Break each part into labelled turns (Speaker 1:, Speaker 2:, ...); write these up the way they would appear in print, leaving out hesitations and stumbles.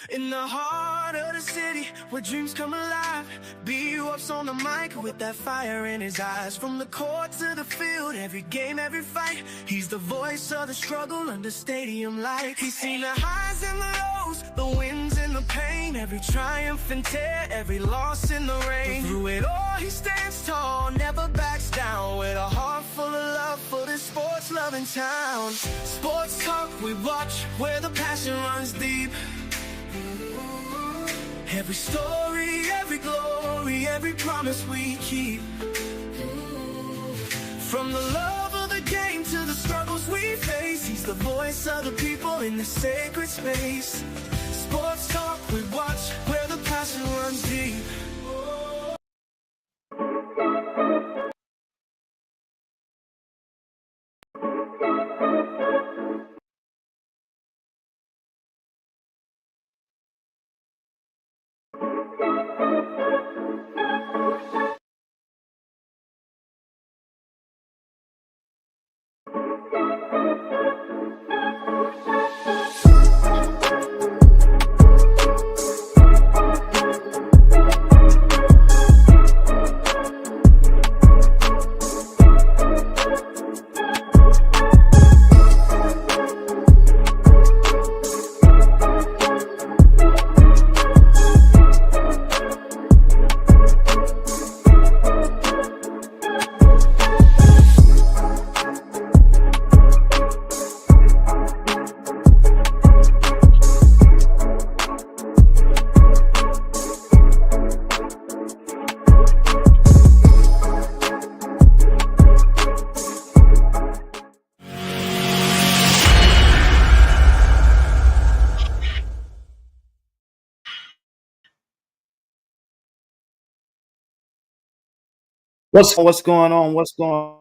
Speaker 1: In the heart of the city, where dreams come alive, BWatts on the mic with that fire in his eyes. From the court to the field, every game, every fight, he's the voice of the struggle under stadium lights. He's seen the highs and the lows, the wins and the pain, every triumph and tear, every loss in the rain. But through it all, he stands tall, never backs down, with a heart full of love for this sports-loving town. Sports talk we watch, where the passion runs deep. Every story, every glory, every promise we keep. From the love of the game to the struggles we face, he's the voice of the people in the sacred space. Sports talk we watch, where the passion runs deep.
Speaker 2: What's going on? What's going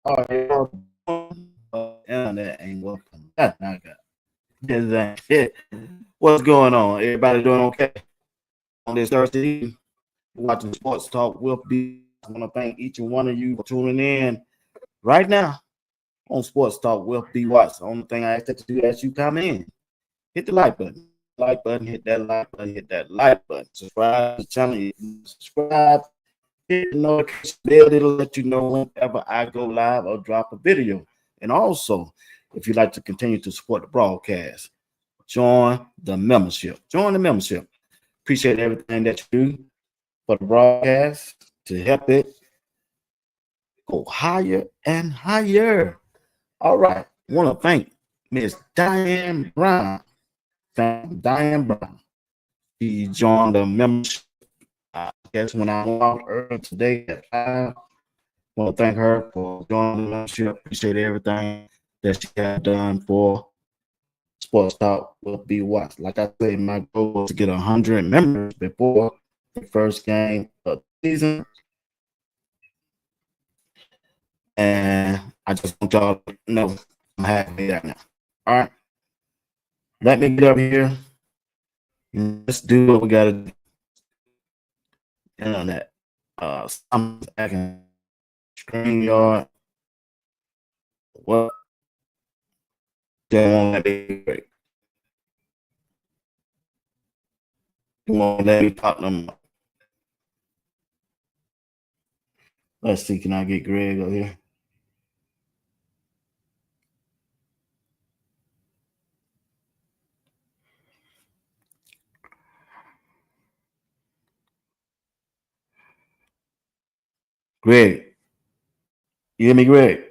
Speaker 2: on? Internet ain't working. That's not good. This ain't shit. What's going on? Everybody doing okay? On this Thursday evening, watching Sports Talk with B. I want to thank each and one of you for tuning in right now on Sports Talk with BWatts. The only thing I ask that you do as you come in, hit the like button. Like button, hit that like button, hit that like button. Subscribe to the channel. Subscribe. Hit the notification bell, it'll let you know whenever I go live or drop a video. And also, if you'd like to continue to support the broadcast, join the membership. Join the membership. Appreciate everything that you do for the broadcast to help it go higher and higher. All right. I want to thank Miss Diane Brown. Thank Diane Brown. She joined the membership. I guess when I went out earlier today at 5, I want to thank her for joining the membership. Appreciate everything that she had done for Sports Talk with BWatts. Like I said, my goal was to get 100 members before the first game of the season. And I just want y'all to know I'm happy right now. All right. Let me get up here. Let's do what we got to do. Internet. I'm acting StreamYard. What? They won't let me break. They won't let me pop them up. Let's see, can I get Greg over here? Greg. You hear me, Greg?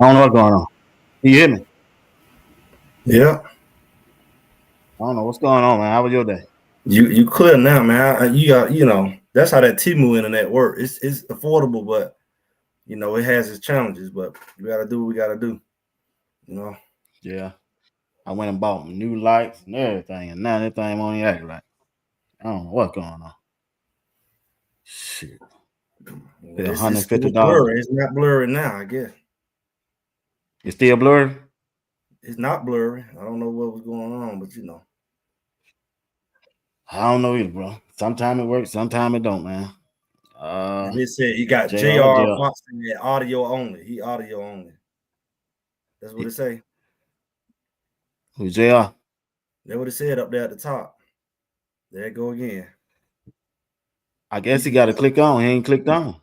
Speaker 2: I don't know what's going on. You hear me?
Speaker 3: Yeah.
Speaker 2: I don't know what's going on, man. How was your day?
Speaker 3: You clear now, man. You got, that's how that Temu internet work. It's affordable, but it has its challenges. But we gotta do what we gotta do.
Speaker 2: Yeah. I went and bought new lights and everything, and now that thing won't even act right. I don't know what's going on. Shit. It's
Speaker 3: It's still
Speaker 2: $150.
Speaker 3: blurry. It's not blurry now, I guess.
Speaker 2: It's still blurry?
Speaker 3: It's not blurry. I don't know what was going on, but
Speaker 2: I don't know either, bro. Sometimes it works, sometimes it don't, man.
Speaker 3: And it said he got
Speaker 2: JR.
Speaker 3: JR Watson at audio only. He audio only. That's what it say.
Speaker 2: Who's JR?
Speaker 3: That's what it said up there at the top. There it go again.
Speaker 2: I guess he got to click on. He ain't clicked on.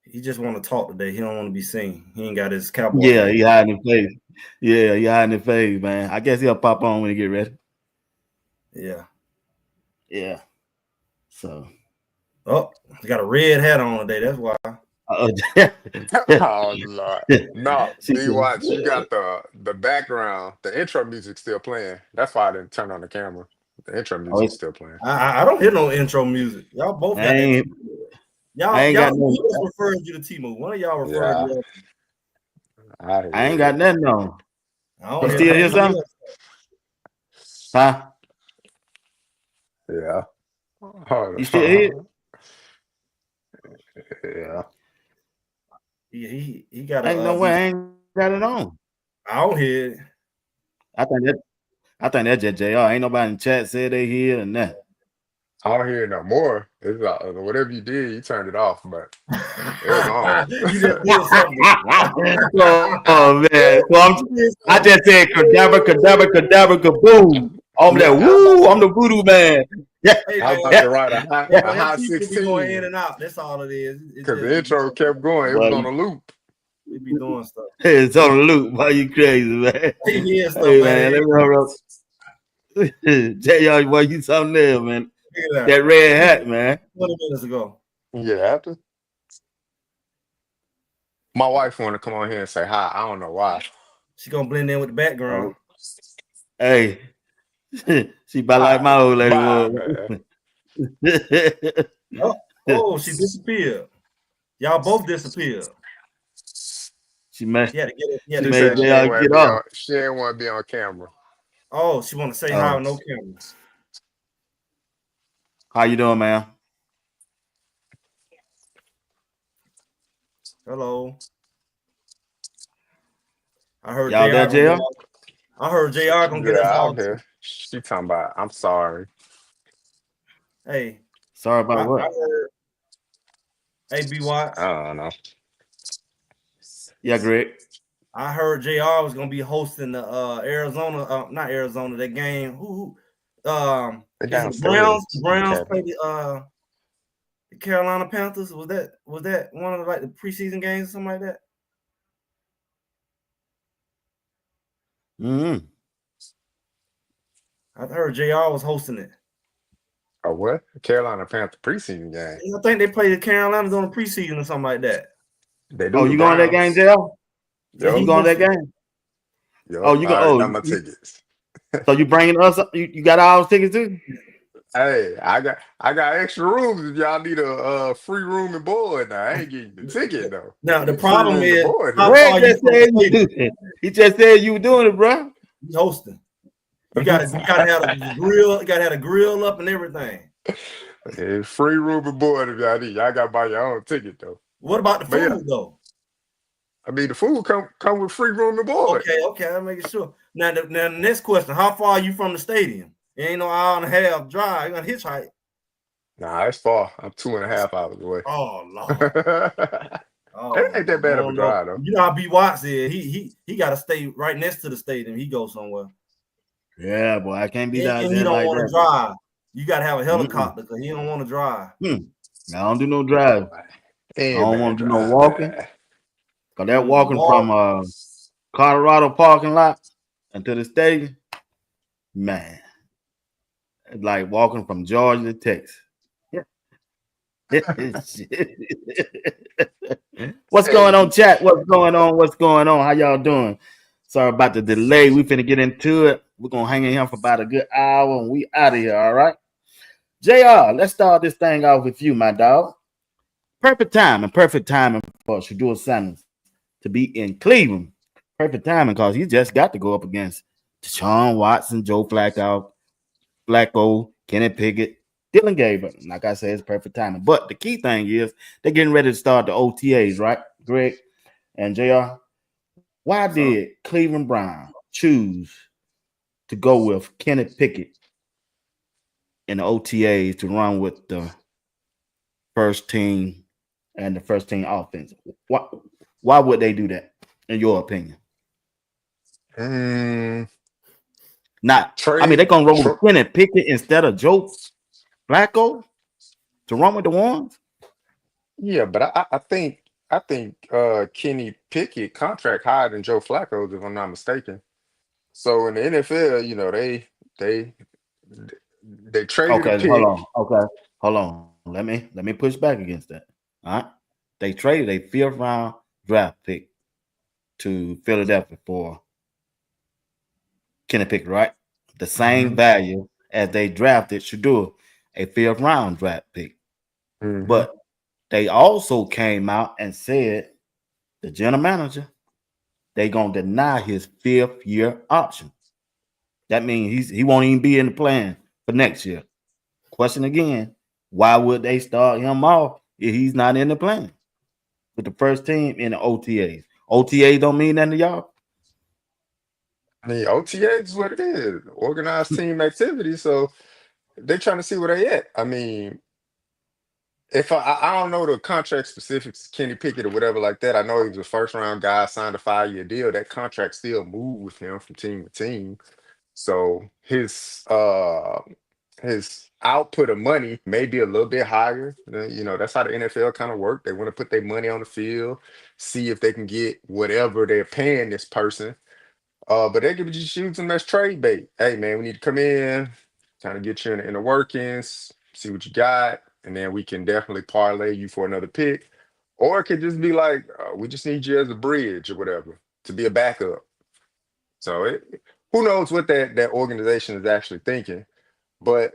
Speaker 3: He just want to talk today. He don't want to be seen. He ain't got his cowboy.
Speaker 2: Yeah, he hiding his face. Yeah, he hiding his face, man. I guess he'll pop on when he get ready.
Speaker 3: Yeah.
Speaker 2: Yeah. So.
Speaker 3: Oh, he got a red hat on today. That's why.
Speaker 4: Oh Lord. No, BWatts, you got the background, the intro music still playing. That's why I didn't turn on the camera. The intro music still playing.
Speaker 3: I don't hear no intro music. Y'all both got that. Y'all referring you to Temu. One of y'all referring you.
Speaker 2: I ain't got nothing on.
Speaker 3: I don't
Speaker 2: still hear something? Huh?
Speaker 4: Yeah.
Speaker 2: You still hear?
Speaker 4: Yeah.
Speaker 3: He got.
Speaker 2: Ain't no way I ain't got it on.
Speaker 3: I don't hear it.
Speaker 2: I think that's just JR. Ain't nobody in the chat said they hear and that.
Speaker 4: I don't hear it no more. It's whatever you did, you turned it off, but it was on.
Speaker 3: You just did something.
Speaker 2: Oh man! So I just said cadabra, kaboom. I'm like, woo! I'm the voodoo man.
Speaker 4: Yeah, I was about to write a hot 16.
Speaker 3: Going in and out. That's all it is.
Speaker 4: Because the intro kept going. It was on a loop.
Speaker 3: We be doing stuff.
Speaker 2: It's on a loop. Why you crazy, man?
Speaker 3: Hey
Speaker 2: man, let me hold up. JR, boy, you something there, man. That red hat, man.
Speaker 3: 20 minutes ago.
Speaker 4: Yeah, after. My wife wanted to come on here and say hi. I don't know why.
Speaker 3: She gonna blend in with the background.
Speaker 2: Hey, she about like my old lady was.
Speaker 3: Oh, she disappeared. Y'all both disappeared.
Speaker 2: She made.
Speaker 4: She said she didn't want to be on camera.
Speaker 3: Oh, she want to say hi on no camera.
Speaker 2: How you doing, man?
Speaker 3: Hello. I heard
Speaker 2: y'all there, JR?
Speaker 3: I heard JR gonna get us
Speaker 4: out here. She talking about, I'm sorry.
Speaker 3: Hey.
Speaker 2: Sorry about what?
Speaker 3: I heard, hey, BWatts.
Speaker 4: I don't know.
Speaker 2: Yeah, Greg.
Speaker 3: I heard JR was gonna be hosting the not Arizona, that game. The Browns played the Carolina Panthers. Was that one of the preseason games or something like that?
Speaker 2: Mm-hmm.
Speaker 3: I heard JR was hosting it.
Speaker 4: Oh, what? Carolina Panther preseason game?
Speaker 3: I think they played the Carolinas on the preseason or something like that.
Speaker 4: They do.
Speaker 2: Oh, you going to that game, JR?
Speaker 3: Yeah,
Speaker 2: you going to that game?
Speaker 4: Yep.
Speaker 2: Oh, you go.
Speaker 4: Got my tickets.
Speaker 2: So you bringing us? You got our tickets too?
Speaker 4: Hey, I got extra rooms if y'all need a free room and board. Now I ain't getting the ticket though.
Speaker 3: Now the problem is,
Speaker 2: he just said you were doing it, bro.
Speaker 3: He's hosting. You gotta have a grill. You gotta have a grill up and everything.
Speaker 4: Yeah, free room and board if y'all need. Y'all gotta buy your own ticket though.
Speaker 3: What about the food though?
Speaker 4: I mean, the food come with free room and board.
Speaker 3: Okay, I'm making sure. Now the next question: how far are you from the stadium? It ain't no hour and a half drive. You gonna hitchhike?
Speaker 4: Nah, it's far. I'm 2.5 hours away.
Speaker 3: Oh Lord.
Speaker 4: It ain't that bad of a drive though.
Speaker 3: You know how BWatts is. He got to stay right next to the stadium. He goes somewhere.
Speaker 2: Yeah, boy, I can't be down there.
Speaker 3: He don't want to drive. You got to have a helicopter because he don't want to drive.
Speaker 2: I don't do no drive. I don't want to do no walking. Cause that walking from Colorado parking lot into the stadium, man, it's like walking from Georgia to Texas. What's going on, chat? What's going on? How y'all doing? Sorry about the delay. We finna get into it. We're gonna hang in here for about a good hour and we out of here. All right. JR, let's start this thing off with you, my dog. Perfect timing for Shedeur Sanders to be in Cleveland. Perfect timing because he just got to go up against Deshaun Watson, Joe Flacco, Kenny Pickett, Dylan Gabriel. Like I said, it's perfect timing. But the key thing is they're getting ready to start the OTAs, right, Greg and JR? Why did Cleveland Brown choose to go with Kenny Pickett in the OTAs to run with the first team and the first team offense? Why would they do that, in your opinion? They're gonna roll with Kenny Pickett instead of Joe Flacco to run with the ones.
Speaker 4: Yeah, but I think Kenny Pickett contract higher than Joe Flacco's, if I'm not mistaken. So in the NFL, they traded a
Speaker 2: Okay,
Speaker 4: pick.
Speaker 2: hold on. Let me push back against that. All right, they traded a 5th round draft pick to Philadelphia for Kenny Pickett, right? The same value as they drafted Shedeur, a 5th round draft pick. But they also came out and said the general manager, they gonna deny his 5th year option. That means he won't even be in the plan for next year. Question again, why would they start him off if he's not in the plan with the first team in the OTAs? OTAs don't mean nothing to y'all?
Speaker 4: I mean, OTA is what it is, organized team activity. So they're trying to see where they at. I mean, if I don't know the contract specifics, Kenny Pickett or whatever like that. I know he was a 1st round guy, signed a 5-year deal. That contract still moved with him from team to team. So his output of money may be a little bit higher. That's how the NFL kind of work. They want to put their money on the field, see if they can get whatever they're paying this person. But they could just use them as trade bait. Hey man, we need to come in, kind of get you in the workings, see what you got, and then we can definitely parlay you for another pick. Or it could just be like, we just need you as a bridge or whatever to be a backup. So who knows what that organization is actually thinking? But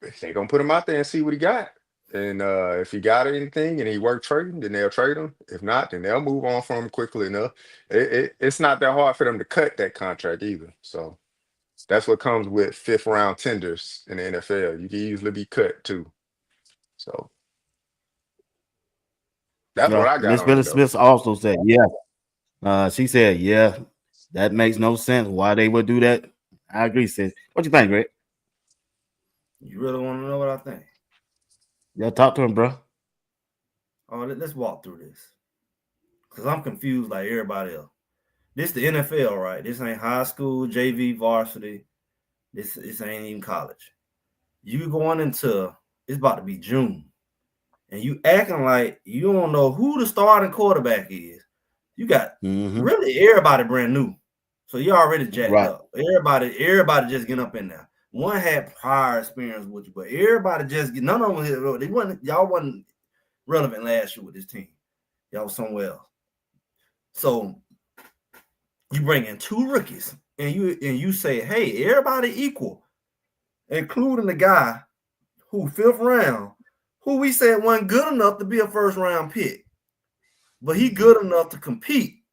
Speaker 4: if they're gonna put him out there and see what he got, and if he got anything and he worked trading, then they'll trade him. If not, then they'll move on from him quickly enough. It's not that hard for them to cut that contract either. So that's what comes with 5th round tenders in the NFL. You can easily be cut too. So that's what I got
Speaker 2: Miss
Speaker 4: on it
Speaker 2: Phyllis
Speaker 4: though.
Speaker 2: Smith also said, yeah. She said, yeah, that makes no sense. Why they would do that? I agree, sis. What you think, Greg?
Speaker 3: You really want to know what I think?
Speaker 2: Yeah, talk to him, bro.
Speaker 3: Oh, let's walk through this. Because I'm confused like everybody else. This the NFL, right? This ain't high school, JV, varsity. This ain't even college. You going into, it's about to be June. And you acting like you don't know who the starting quarterback is. You got really everybody brand new. So you already jacked up. Everybody just getting up in there. One had prior experience with you, but everybody just none of them y'all wasn't relevant last year with this team. Y'all was somewhere else. So you bring in 2 rookies and you say, hey, everybody equal, including the guy who 5th round, who we said wasn't good enough to be a 1st round pick, but he good enough to compete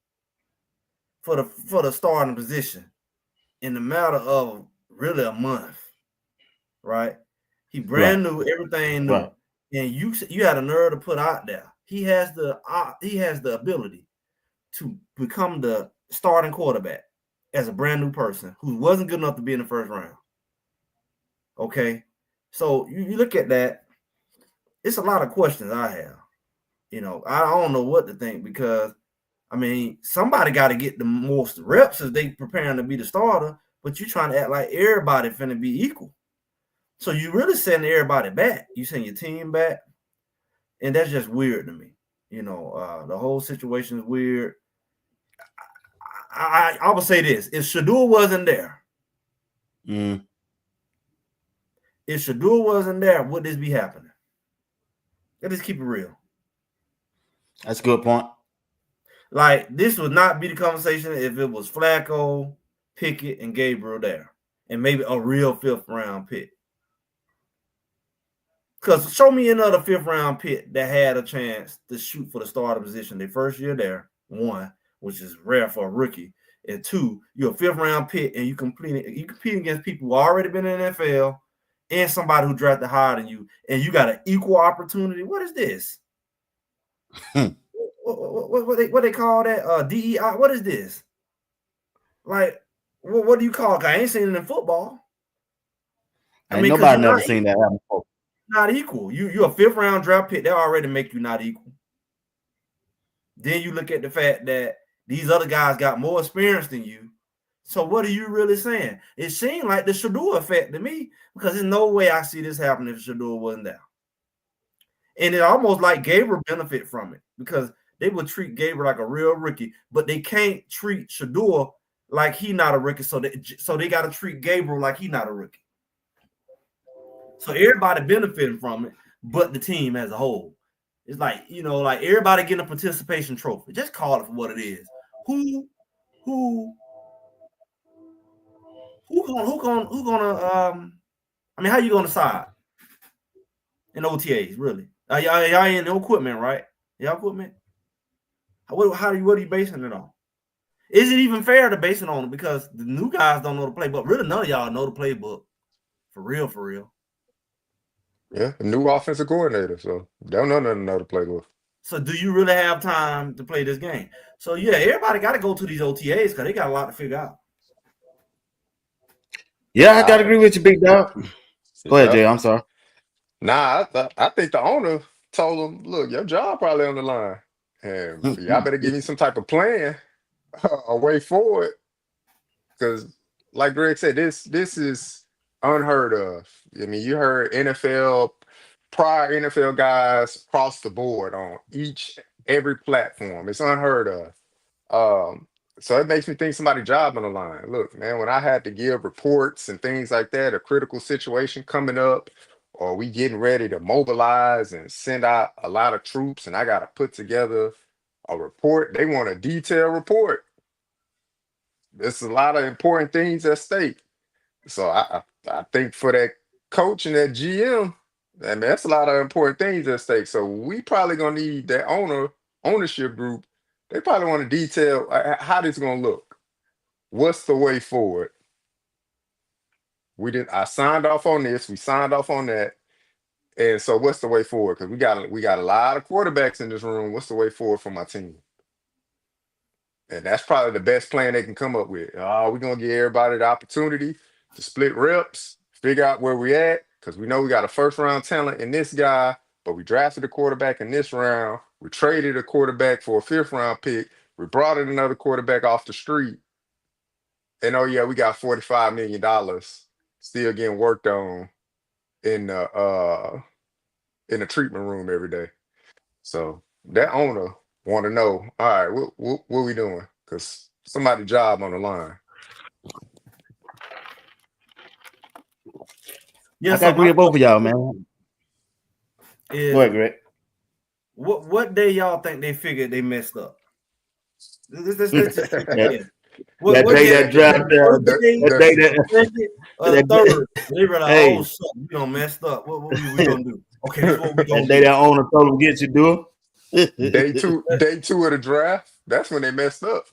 Speaker 3: for the starting position in the matter of really a month, right? He brand new, everything new, and you had a nerve to put out there. He has the ability to become the starting quarterback as a brand new person who wasn't good enough to be in the 1st round. Okay, so you look at that. It's a lot of questions I have. I don't know what to think because, I mean, somebody got to get the most reps as they preparing to be the starter, but you trying to act like everybody finna be equal. So you really sending everybody back. You send your team back, and that's just weird to me. The whole situation is weird. I would say this: if Shedeur wasn't there, would this be happening? Let's just keep it real.
Speaker 2: That's a good point.
Speaker 3: Like, this would not be the conversation if it was Flacco, Pickett, and Gabriel there, and maybe a real 5th round pick. Because show me another 5th round pick that had a chance to shoot for the starter position their first year there, 1, which is rare for a rookie, and 2, you're a 5th round pick and you compete against people who already been in the NFL and somebody who drafted higher than you, and you got an equal opportunity. What is this? What they call that? DEI. What is this? Like, what do you call it? I ain't seen it in football.
Speaker 2: I mean, nobody never seen that happen before.
Speaker 3: Not equal. You're a 5th round draft pick. That already make you not equal. Then you look at the fact that these other guys got more experience than you. So what are you really saying? It seemed like the Shedeur effect to me, because there's no way I see this happen if Shedeur wasn't there. And it almost like Gabriel benefit from it, because they would treat Gabriel like a real rookie, but they can't treat Shedeur like he not a rookie. So they got to treat Gabriel like he not a rookie. So everybody benefiting from it, but the team as a whole. It's like, like everybody getting a participation trophy. Just call it for what it is. Who gonna I mean, how you gonna decide in OTAs, really? Y'all ain't no equipment, right? Y'all equipment? What are you basing it on? Is it even fair to base it on it? Because the new guys don't know the playbook. Really, none of y'all know the playbook. For real.
Speaker 4: Yeah, a new offensive coordinator, so don't know nothing to the playbook.
Speaker 3: So do you really have time to play this game? So yeah, everybody got to go to these OTAs because they got a lot to figure out.
Speaker 2: Yeah, I gotta agree with you, big dog. Go ahead, Jay. I'm sorry.
Speaker 4: Nah, I think the owner told him, "Look, your job probably on the line, and y'all better give me some type of plan, a way forward." Because, like Greg said, this is unheard of. I mean, you heard prior NFL guys across the board on every platform. It's unheard of. So it makes me think somebody's job on the line. Look, man, when I had to give reports and things like that, a critical situation coming up, or we getting ready to mobilize and send out a lot of troops, and I got to put together a report. They want a detailed report. There's a lot of important things at stake. So I think for that coach and that GM, I mean, that's a lot of important things at stake. So we probably gonna need that ownership group. They probably want to detail how this is gonna look. What's the way forward? I signed off on this. We signed off on that. And so what's the way forward? Because we got a lot of quarterbacks in this room. What's the way forward for my team? And that's probably the best plan they can come up with. We're gonna give everybody the opportunity to split reps, figure out where we at, because we know we got a 1st round talent in this guy, but we drafted a quarterback in this round. We traded a quarterback for a 5th round pick. We brought in another quarterback off the street. And oh yeah, we got $45 million still getting worked on in the treatment room every day. So that owner want to know, all right, what we doing? Because somebody's job on the line.
Speaker 2: Yeah, I gotta agree with both of y'all, man. Go ahead, Greg.
Speaker 3: What day y'all think they figured they messed up? Let's just
Speaker 2: What day that draft
Speaker 3: that third, they were like, oh shit, we done messed up. What we gonna do? Okay, this is what we gonna do.
Speaker 2: That day that owner told them get you do
Speaker 4: day two of the draft. That's when they messed up.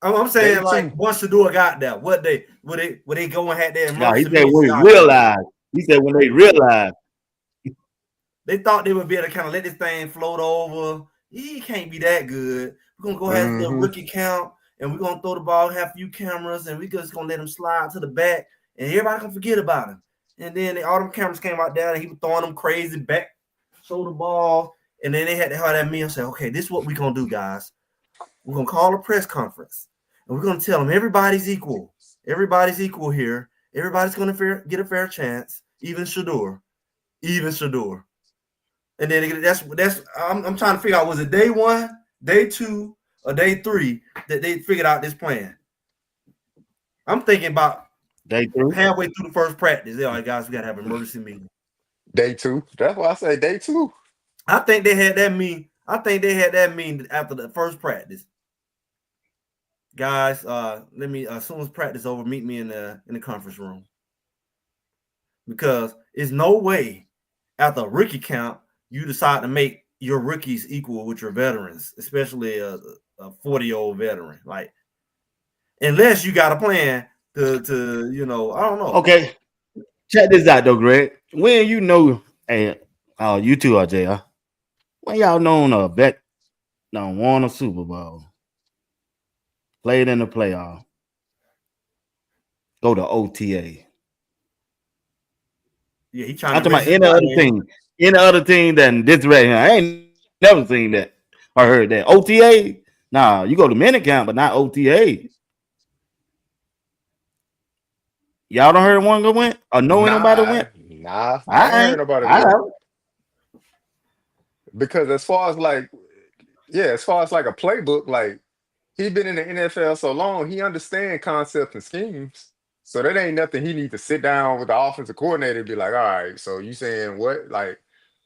Speaker 3: I'm saying day like 2. Once Shedeur got there, what day would they go and had their
Speaker 2: emergency? He said when they realized. He said when they realized.
Speaker 3: They thought they would be able to kind of let this thing float over. He can't be that good. We're gonna go ahead and do a rookie count, and we're gonna throw the ball, have a few cameras, and we're just gonna let him slide to the back, and everybody can forget about him. And then all them cameras came out there, and he was throwing them crazy back shoulder ball, and then they had to have that meal and say, okay, this is what we're gonna do, guys. We're gonna call a press conference, and we're gonna tell them everybody's equal. Everybody's equal here. Everybody's gonna get a fair chance, even Shedeur. And then that's I'm trying to figure out, was it day 1, day 2, or day 3 that they figured out this plan? I'm thinking about
Speaker 2: day 3,
Speaker 3: halfway through the first practice. All right, guys, we gotta have an emergency meeting.
Speaker 4: Day 2. That's why I say day 2.
Speaker 3: I think they had that meeting. I think they had that meeting after the first practice. guys, let me as soon as practice over, meet me in the conference room. Because it's no way after a rookie camp you decide to make your rookies equal with your veterans, especially a 40-year-old veteran. Like, unless you got a plan to I don't know.
Speaker 2: Okay, check this out though, Greg. When hey, you two are JR. When y'all known a vet done won a Super Bowl, played in the playoff, go to OTA.
Speaker 3: Yeah, he trying
Speaker 2: I'm
Speaker 3: to
Speaker 2: talking
Speaker 3: raise
Speaker 2: about
Speaker 3: his
Speaker 2: any other team than this right here. I ain't never seen that or heard that. OTA? Nah, you go to minicamp, but not OTA. Y'all don't heard one go went or know anybody went?
Speaker 4: Nah, I ain't
Speaker 2: I
Speaker 4: heard
Speaker 2: ain't.
Speaker 4: nobody
Speaker 2: I
Speaker 4: go.
Speaker 2: haven't.
Speaker 4: Because as far as like a playbook, like he been in the NFL so long, he understand concepts and schemes. So that ain't nothing he need to sit down with the offensive coordinator and be like, all right, so you saying what? Like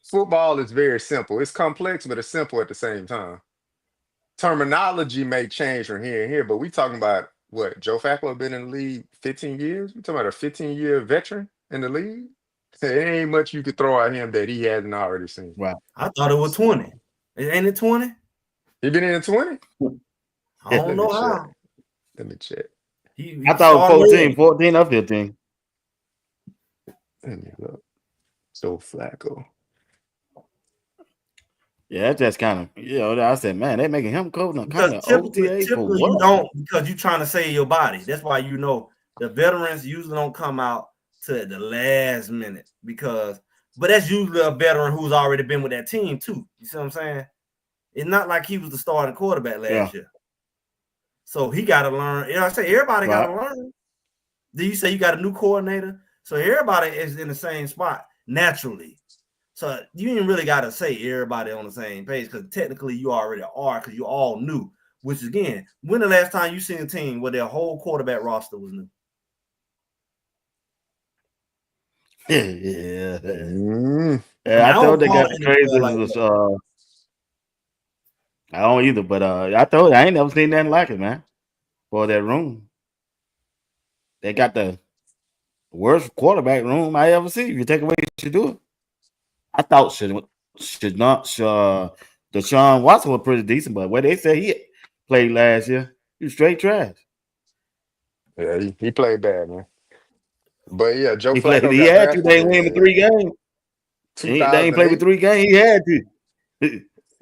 Speaker 4: football is very simple. It's complex, but it's simple at the same time. Terminology may change from here and here, but we talking about what? Joe Flacco been in the league 15 years? We talking about a 15-year veteran in the league? It ain't much you could throw at him that he hasn't already seen.
Speaker 2: Right.
Speaker 3: I thought it was 20. Ain't it 20?
Speaker 4: He been in 20?
Speaker 3: I don't know how.
Speaker 4: Let me check.
Speaker 3: He
Speaker 2: I thought
Speaker 3: started
Speaker 2: 14 or 15.
Speaker 4: Let me look. Joe Flacco.
Speaker 2: Yeah, that's just kind of, I said, man, they making him coach and
Speaker 3: because
Speaker 2: coming to OTA for
Speaker 3: typically
Speaker 2: what?
Speaker 3: you don't, because you're trying to save your body. That's why the veterans usually don't come out to the last minute but that's usually a veteran who's already been with that team too. You see what I'm saying? It's not like he was the starting quarterback last year. So he got to learn. I say everybody got to learn. Then you say you got a new coordinator. So everybody is in the same spot naturally. So you ain't really got to say everybody on the same page because technically you already are because you all new. Which again, when the last time you seen a team where their whole quarterback roster was new?
Speaker 2: Yeah.
Speaker 3: I
Speaker 2: told they got the craziest. I don't either, but I told you I ain't never seen nothing like it, man. For that room, they got the worst quarterback room I ever see. If you take away Shedeur, I thought Deshaun Watson was pretty decent, but where they say he played last year, he was straight trash.
Speaker 4: Yeah, he played bad, man. But yeah, Joe
Speaker 2: He played.
Speaker 4: Flacco
Speaker 2: He
Speaker 4: got
Speaker 2: had to. They
Speaker 4: drafted
Speaker 2: ain't win with
Speaker 4: in
Speaker 2: 3 games. They ain't played with
Speaker 4: 2008.
Speaker 2: 3 games. He had to.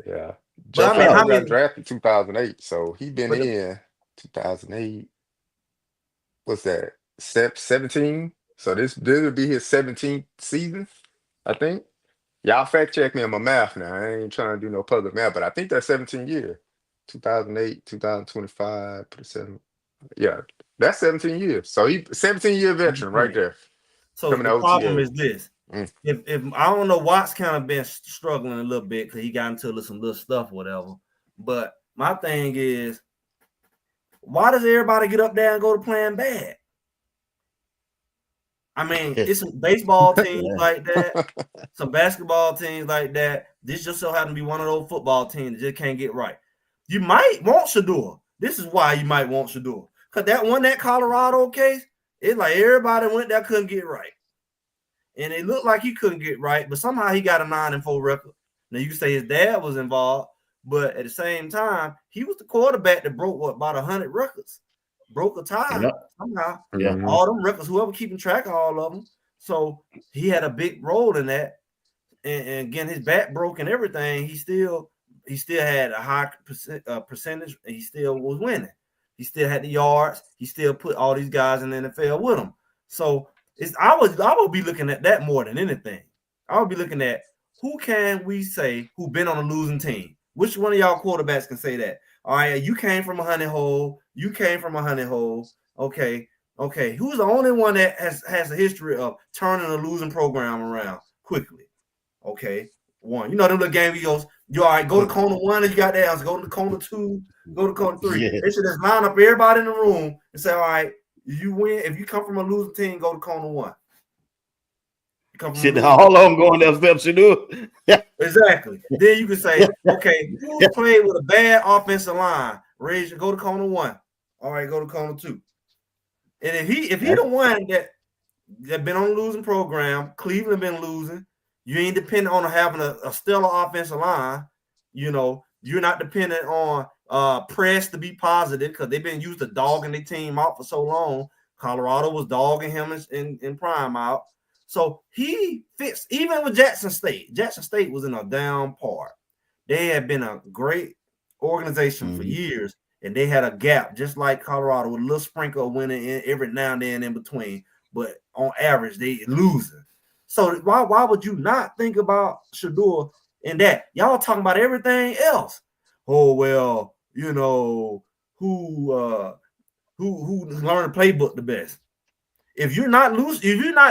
Speaker 4: Yeah, Joe
Speaker 3: But I mean,
Speaker 4: Flacco got drafted 2008, so he been
Speaker 3: But
Speaker 4: in 2008. What's that? 17. So this would be his 17th season, I think. Y'all fact check me on my math now. I ain't trying to do no public math, but I think that's 17 years. 2008, 2025, put a 7. Yeah, that's 17 years. So he 17-year veteran right there.
Speaker 3: So
Speaker 4: Coming to
Speaker 3: the problem
Speaker 4: OTA.
Speaker 3: is this. If I don't know, Watts kind of been struggling a little bit because he got into some little stuff, whatever. But my thing is, why does everybody get up there and go to playing bad? I mean, it's some baseball teams like that, some basketball teams like that. This just so happens to be one of those football teams that just can't get right. You might want Shedeur. This is why you might want Shedeur. Because that Colorado case, it's like everybody went there couldn't get right. And it looked like he couldn't get right, but somehow he got a 9-4 record. Now you can say his dad was involved, but at the same time, he was the quarterback that broke about 100 records, broke a tie somehow.
Speaker 2: Yeah,
Speaker 3: all them records, whoever keeping track of all of them. So he had a big role in that. And again, his back broke and everything. He still had a high percentage, and he still was winning. He still had the yards. He still put all these guys in the NFL with him. So I would be looking at that more than anything. I would be looking at who can we say who been on a losing team. Which one of y'all quarterbacks can say that? All right, you came from a honey hole. You came from a honey hole. Okay. Who's the only one that has a history of turning a losing program around quickly? Okay, one. You know them little game he goes, you all right, go to corner 1 and you got that. Go to corner 2, go to corner 3.
Speaker 2: Yeah.
Speaker 3: They should just line up everybody in the room and say, all right, you win. If you come from a losing team, go to corner 1.
Speaker 2: Shit, all of them going there except Shedeur. Yeah.
Speaker 3: Exactly. Then you can say, okay, who played with a bad offensive line? Go to corner 1. All right, go to corner 2. And if he the one that been on a losing program, Cleveland been losing. You ain't dependent on having a stellar offensive line. You know, you're not dependent on press to be positive because they've been used to dogging their team out for so long. Colorado was dogging him in prime out. So he fits, even with Jackson State. Jackson State was in a down part. They had been a great organization for years, and they had a gap, just like Colorado, with a little sprinkle of winning in every now and then in between. But on average, they losing. So why would you not think about Shedeur in that? Y'all talking about everything else. Oh, well, you know, who learned the playbook the best? If you're not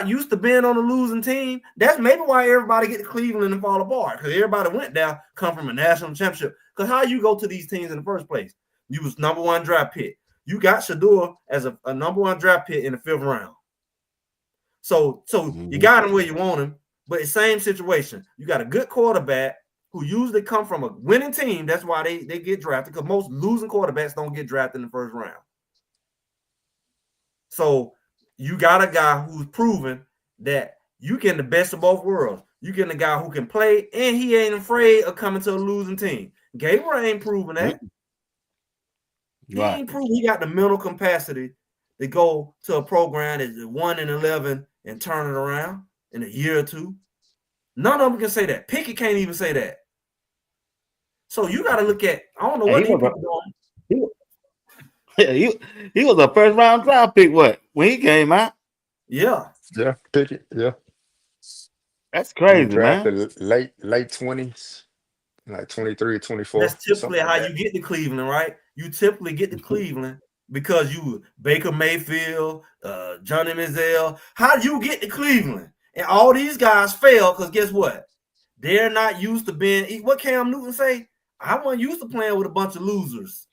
Speaker 3: used to being on a losing team, that's maybe why everybody get to Cleveland and fall apart. Because everybody went down, come from a national championship. Because how you go to these teams in the first place? You was number 1 draft pick. You got Shedeur as a number 1 draft pick in the 5th round. So you got him where you want him, but it's same situation. You got a good quarterback who usually come from a winning team. That's why they get drafted, because most losing quarterbacks don't get drafted in the 1st round. So you got a guy who's proven that you get the best of both worlds. You get a guy who can play, and he ain't afraid of coming to a losing team. Gabriel ain't proven that. He ain't proven he got the mental capacity to go to a program that's 1-11 and turn it around in a year or 2. None of them can say that. Pickett can't even say that. So you got to look at, I don't know what these people doing.
Speaker 2: He was a 1st round draft pick. What, when he came out?
Speaker 3: Yeah,
Speaker 4: Pickett. Yeah,
Speaker 2: that's crazy, man.
Speaker 4: Late 20s, like 23, 24.
Speaker 3: That's typically how you get to Cleveland, right? You typically get to Cleveland because you Baker Mayfield, Johnny Manziel. How do you get to Cleveland? And all these guys fail because guess what? They're not used to being. What Cam Newton say? I wasn't used to playing with a bunch of losers.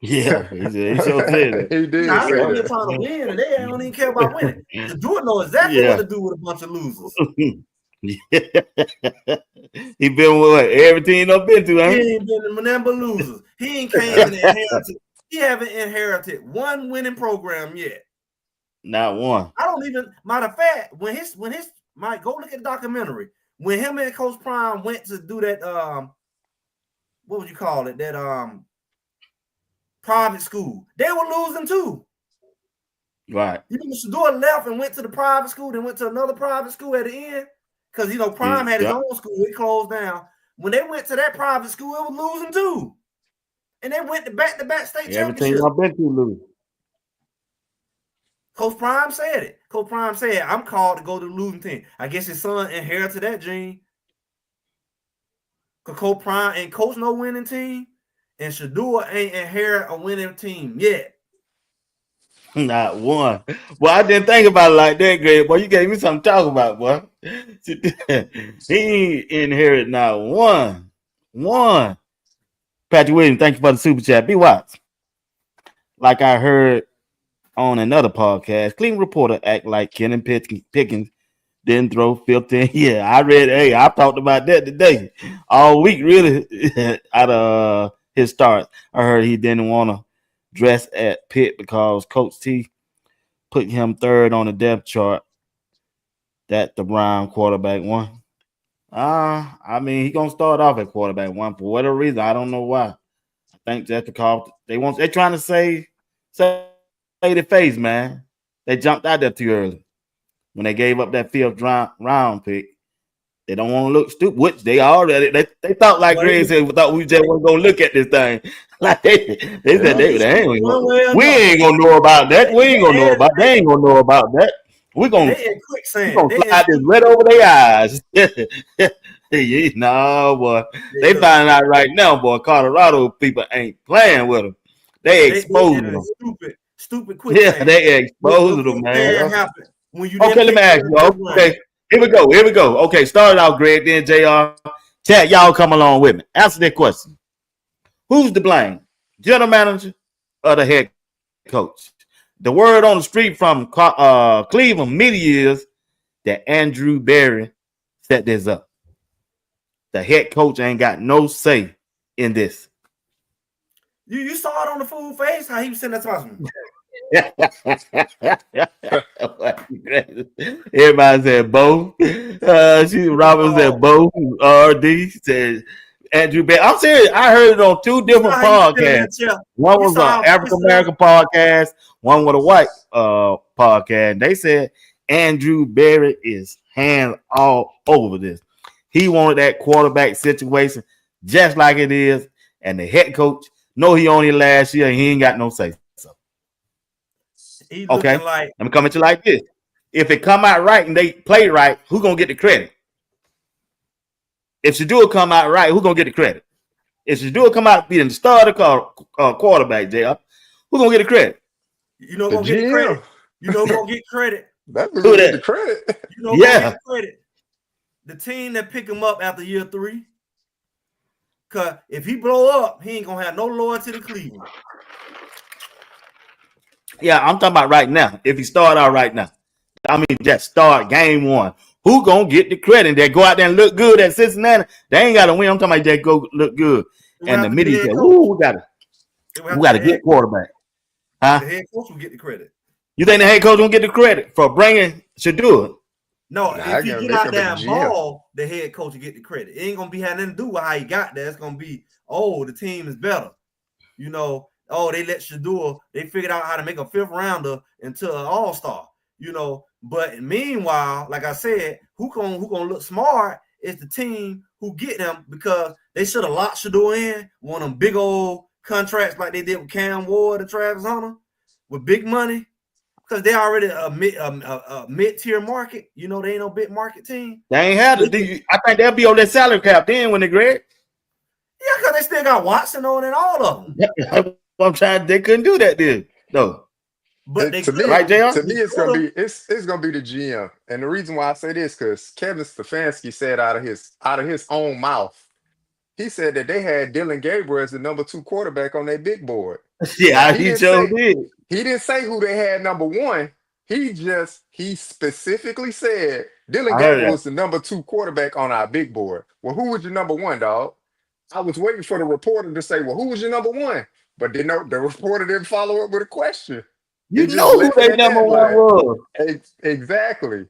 Speaker 2: Yeah, he sure said that.
Speaker 4: He did.
Speaker 3: I know they're trying to win, and they don't even care about winning. Shedeur know exactly what to do with a bunch of losers.
Speaker 2: He been with what, every team I've been to, huh?
Speaker 3: He ain't been in number losers. He ain't came and inherited. He haven't inherited one winning program yet.
Speaker 2: Not one.
Speaker 3: I don't even. Matter of fact, when his Mike, go look at the documentary. When him and Coach Prime went to do that, what would you call it? That private school. They were losing too.
Speaker 2: Right.
Speaker 3: You know, Shedeur left and went to the private school, then went to another private school at the end. Because, you know, Prime had his own school. It closed down. When they went to that private school, it was losing too. And they went to back-to-back state championships.
Speaker 2: Everything I've been to lose.
Speaker 3: Coach Prime said it. Coach Prime said, I'm called to go to the losing team. I guess his son inherited that gene. Because Coach Prime ain't coach no winning team. And Shedeur ain't inherit a winning team yet.
Speaker 2: Not one. Well, I didn't think about it like that, Greg. Boy, you gave me something to talk about, boy. He ain't inherit not one. One. Patrick Williams, thank you for the super chat. BWatts. Like I heard on another podcast, Cleveland reporter act like Kenan Pickens didn't throw 15. Yeah, I read. Hey, I talked about that today. All week, really, out of his starts. I heard he didn't want to dress at Pitt because Coach T put him 3rd on the depth chart. That the Brown quarterback 1. I mean, he's gonna start off at quarterback 1 for whatever reason. I don't know why. I think that's because they're trying to say the face, man. They jumped out there too early when they gave up that 5th round pick. They don't want to look stupid, which they already they thought, like Greg said, we thought we just weren't gonna look at this thing. Like they said we ain't gonna know about that. We ain't gonna know about they ain't gonna know about that. We're gonna slide this right over their eyes. No, boy. They finding out right now, boy. Colorado people ain't playing with them. They exposing them.
Speaker 3: Stupid quick.
Speaker 2: Yeah, they exposing them, man.
Speaker 3: Okay,
Speaker 2: let me ask you. Okay. Here we go. Okay, start it out, Greg, then JR. Chat, y'all come along with me. Answer that question. Who's to blame? General manager or the head coach? The word on the street from Cleveland media is that Andrew Berry set this up. The head coach ain't got no say in this.
Speaker 3: You saw it on the fool face how he was sitting there talking.
Speaker 2: Everybody said Bo. Robert said Bo. RD said Andrew Bear. I'm serious. I heard it on two different podcasts. One was an African American podcast. One was a white podcast. They said Andrew Berry is hands all over this. He wanted that quarterback situation just like it is, and the head coach. No, he only last year. He ain't got no say. Okay, let me come at you like this. If it come out right and they play right, who gonna get the credit? If Shedeur come out right, who gonna get the credit? If Shedeur come out being the starter quarterback, JR, who gonna get the credit?
Speaker 3: You know who gonna get the credit? You know who gonna get credit?
Speaker 4: That's who gonna get the credit.
Speaker 3: You know who gonna get the credit? The team that pick him up after year 3. Cause if he blow up, he ain't gonna have no loyalty to Cleveland.
Speaker 2: Yeah, I'm talking about right now. If he start out right now, I mean, just start game 1. Who gonna get the credit? They go out there and look good at Cincinnati. They ain't got to win. I'm talking about they go look good. And the media said, "Ooh, we got a good quarterback." Huh?
Speaker 3: The head coach will get the credit.
Speaker 2: You think the head coach won't get the credit for bringing Shedeur?
Speaker 3: No, if he get out there and ball, the head coach will get the credit. It ain't gonna be having nothing to do with how he got there. It's gonna be, the team is better. You know, they let Shedeur, they figured out how to make a 5th rounder into an all-star. You know, but meanwhile, like I said, who gonna look smart is the team who get them, because they should have locked Shedeur in one of them big old contracts like they did with Cam Ward and Travis Hunter with big money, because they already a mid-tier market. You know, they ain't no big market team.
Speaker 2: They ain't had it. I think they'll be on their salary cap then when they grade.
Speaker 3: Yeah, because they still got Watson on and all of them.
Speaker 2: I'm trying. They couldn't do that then. No.
Speaker 3: But
Speaker 4: to me, it's gonna be the GM, and the reason why I say this, because Kevin Stefanski said out of his own mouth, he said that they had Dylan Gabriel as the number 2 quarterback on their big board.
Speaker 2: Yeah, he did.
Speaker 4: He didn't say who they had number 1. He specifically said Dylan Gabriel was the number 2 quarterback on our big board. Well, who was your number 1, dog? I was waiting for the reporter to say, well, who was your number 1? But the reporter didn't follow up with a question.
Speaker 2: You know who their number 1 was.
Speaker 4: Exactly.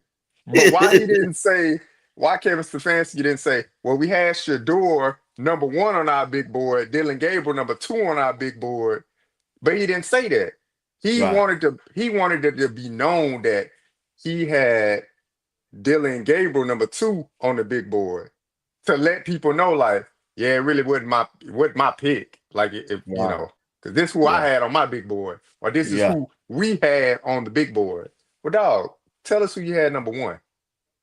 Speaker 4: But why Kevin Stefanski didn't say, well, we had Shedeur number 1 on our big board, Dylan Gabriel number 2 on our big board, but he didn't say that. He wanted it to be known that he had Dylan Gabriel number 2 on the big board, to let people know, like, yeah, it really wasn't my pick. Like, you know, because this is who I had on my big board, or this is who we had on the big board. Well, dog, tell us who you had number 1.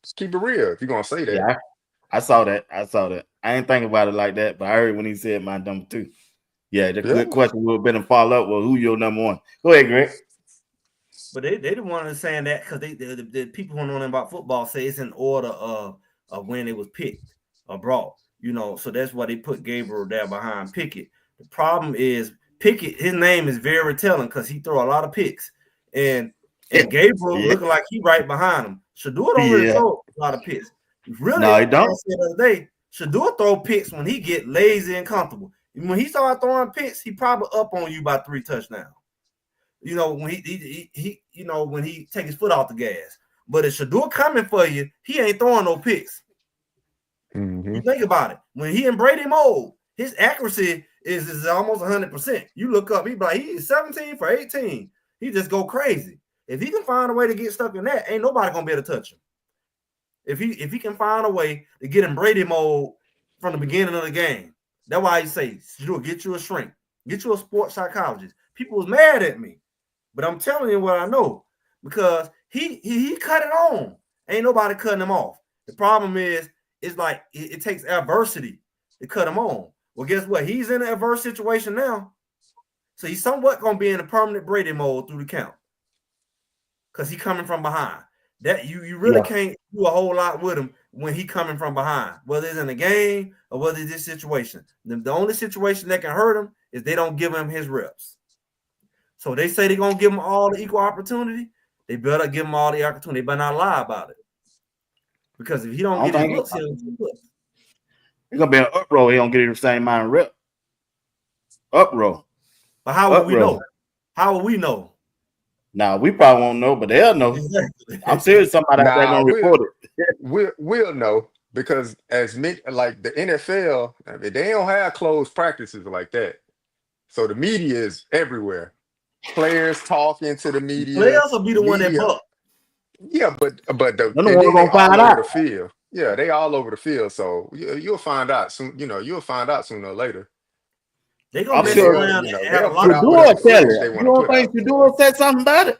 Speaker 4: Just keep it real if you're gonna say that.
Speaker 2: Yeah, I saw that. I ain't think about it like that, but I heard when he said my number 2. Yeah, the good question would have been to follow up. Well, who your number 1? Go ahead, Greg.
Speaker 3: But they didn't want to saying that because the people who know about football say it's in order of when it was picked or brought. You know, so that's why they put Gabriel there behind Pickett. The problem is Pickett, his name is very telling because he throw a lot of picks, and Gabriel looking like he right behind him. Shedeur don't really throw a lot of picks. Really,
Speaker 2: no, he don't.
Speaker 3: I said the other day, Shedeur throw picks when he get lazy and comfortable. When he start throwing picks, he probably up on you by 3 touchdowns. You know, when he when he take his foot off the gas. But if Shedeur coming for you, he ain't throwing no picks.
Speaker 4: Mm-hmm.
Speaker 3: You think about it. When he in Brady mode, his accuracy is almost 100%. You look up, he is 17 for 18. He just go crazy. If he can find a way to get stuck in that, ain't nobody gonna be able to touch him. If he can find a way to get in Brady mode from the beginning of the game, that's why I say, get you a shrink, get you a sports psychologist. People was mad at me, but I'm telling you what I know, because he cut it on. Ain't nobody cutting him off. The problem is, it's like it takes adversity to cut him on. Well, guess what? He's in an adverse situation now, so he's somewhat gonna be in a permanent Brady mode through the count, because he's coming from behind. That you really can't do a whole lot with him when he coming from behind, whether it's in a game or whether it's this situation. The only situation that can hurt him is they don't give him his reps. So they say they're gonna give him all the equal opportunity. They better give him all the opportunity. They better not lie about it. Because if he don't get his looks, he's
Speaker 2: gonna be an uproar. He don't get the same amount of rep. Uproar.
Speaker 3: But how will we know? How will we know?
Speaker 2: Nah, we probably won't know, but they'll know.
Speaker 3: Exactly.
Speaker 2: I'm serious. Somebody out there gonna report it.
Speaker 4: We'll know because as many like the NFL, I mean, they don't have closed practices like that. So the media is everywhere. Players talking to the media.
Speaker 3: Players will be the one that buck.
Speaker 4: Yeah, but
Speaker 2: They all
Speaker 4: over the field. Yeah, they all over the field. So you'll find out soon. You'll find out sooner or later.
Speaker 3: They're gonna
Speaker 2: mess around
Speaker 3: and
Speaker 2: have a lot of Shedeur, you don't think Shedeur said something about it?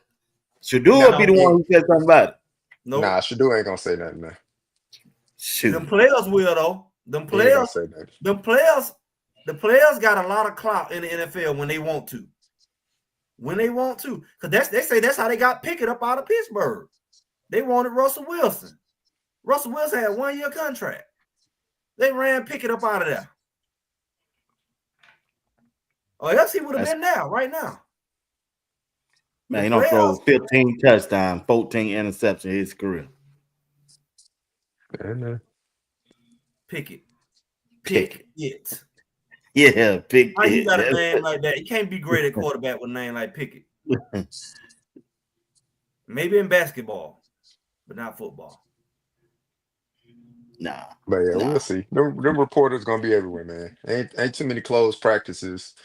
Speaker 2: Shedeur be the one who said something about it.
Speaker 3: Nope.
Speaker 4: Nah, Shedeur ain't gonna say nothing, man.
Speaker 3: Shoot. Them players will though. The players got a lot of clout in the NFL when they want to. Because they say that's how they got Pickett up out of Pittsburgh. They wanted Russell Wilson. Russell Wilson had a 1-year contract. They ran Pickett up out of there. Oh, else he would have been now, right now.
Speaker 2: Man, he don't throw 15 touchdowns, 14 interceptions in his career.
Speaker 3: Pickett.
Speaker 2: Yeah, Pickett.
Speaker 3: Why you got a name like that? You can't be great at quarterback with a name like Pickett. Maybe in basketball, but not football.
Speaker 2: Nah.
Speaker 4: But yeah, we'll see. Them reporters gonna be everywhere, man. Ain't too many closed practices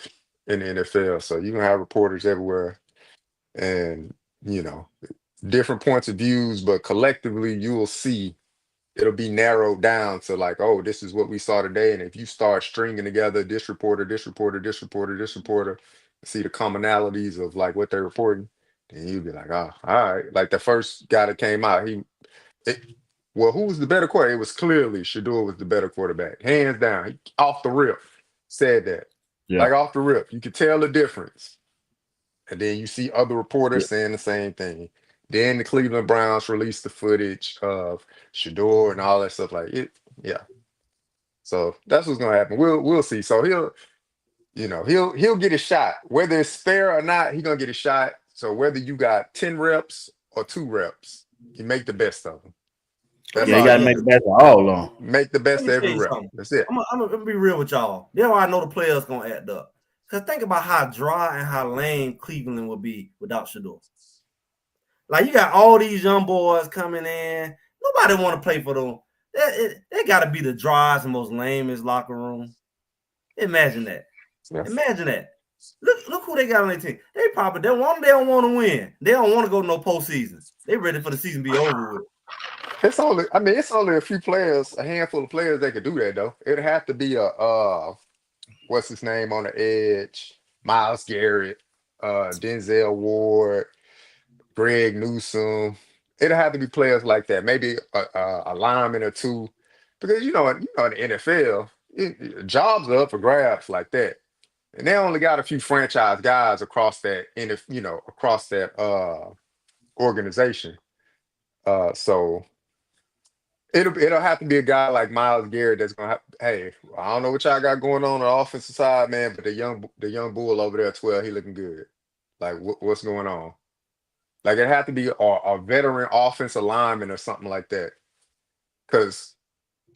Speaker 4: in the NFL, so you're gonna have reporters everywhere, and different points of views, but collectively you will see it'll be narrowed down to like, oh, this is what we saw today. And if you start stringing together this reporter, this reporter, this reporter, this reporter, see the commonalities of like what they're reporting, then you'll be like, oh, all right. Like the first guy that came out, who was the better quarterback? It was clearly Shedeur was the better quarterback, hands down. He, off the rip, said that. Yeah. Like off the rip, you could tell the difference. And then you see other reporters saying the same thing. Then the Cleveland Browns released the footage of Shedeur and all that stuff like it. Yeah. So that's what's gonna happen. We'll see. So he'll get a shot. Whether it's fair or not, he's gonna get a shot. So whether you got 10 reps or 2 reps, you make the best of them.
Speaker 2: That's you gotta make the best of all of them.
Speaker 4: Make the best of every rep. That's it.
Speaker 3: I'm gonna be real with y'all. That's why I know the players gonna act up. Because think about how dry and how lame Cleveland would be without Shedeur. Like, you got all these young boys coming in. Nobody want to play for them. They got to be the driest and most lamest locker room. Imagine that. Yes. Imagine that. Look who they got on their team. They don't want to win. They don't want to go to no postseason. They ready for the season to be over with.
Speaker 4: It's only a few players, a handful of players that could do that though. It'd have to be a what's his name on the edge? Myles Garrett, Denzel Ward, Greg Newsome. It'll have to be players like that. Maybe a lineman or two, because in the NFL, jobs are up for grabs like that, and they only got a few franchise guys across that organization. So it'll have to be a guy like Myles Garrett that's gonna have. Hey, I don't know what y'all got going on the offensive side, man, but the young bull over there at 12, he looking good. Like what's going on? Like it had to be a veteran offensive lineman or something like that. Because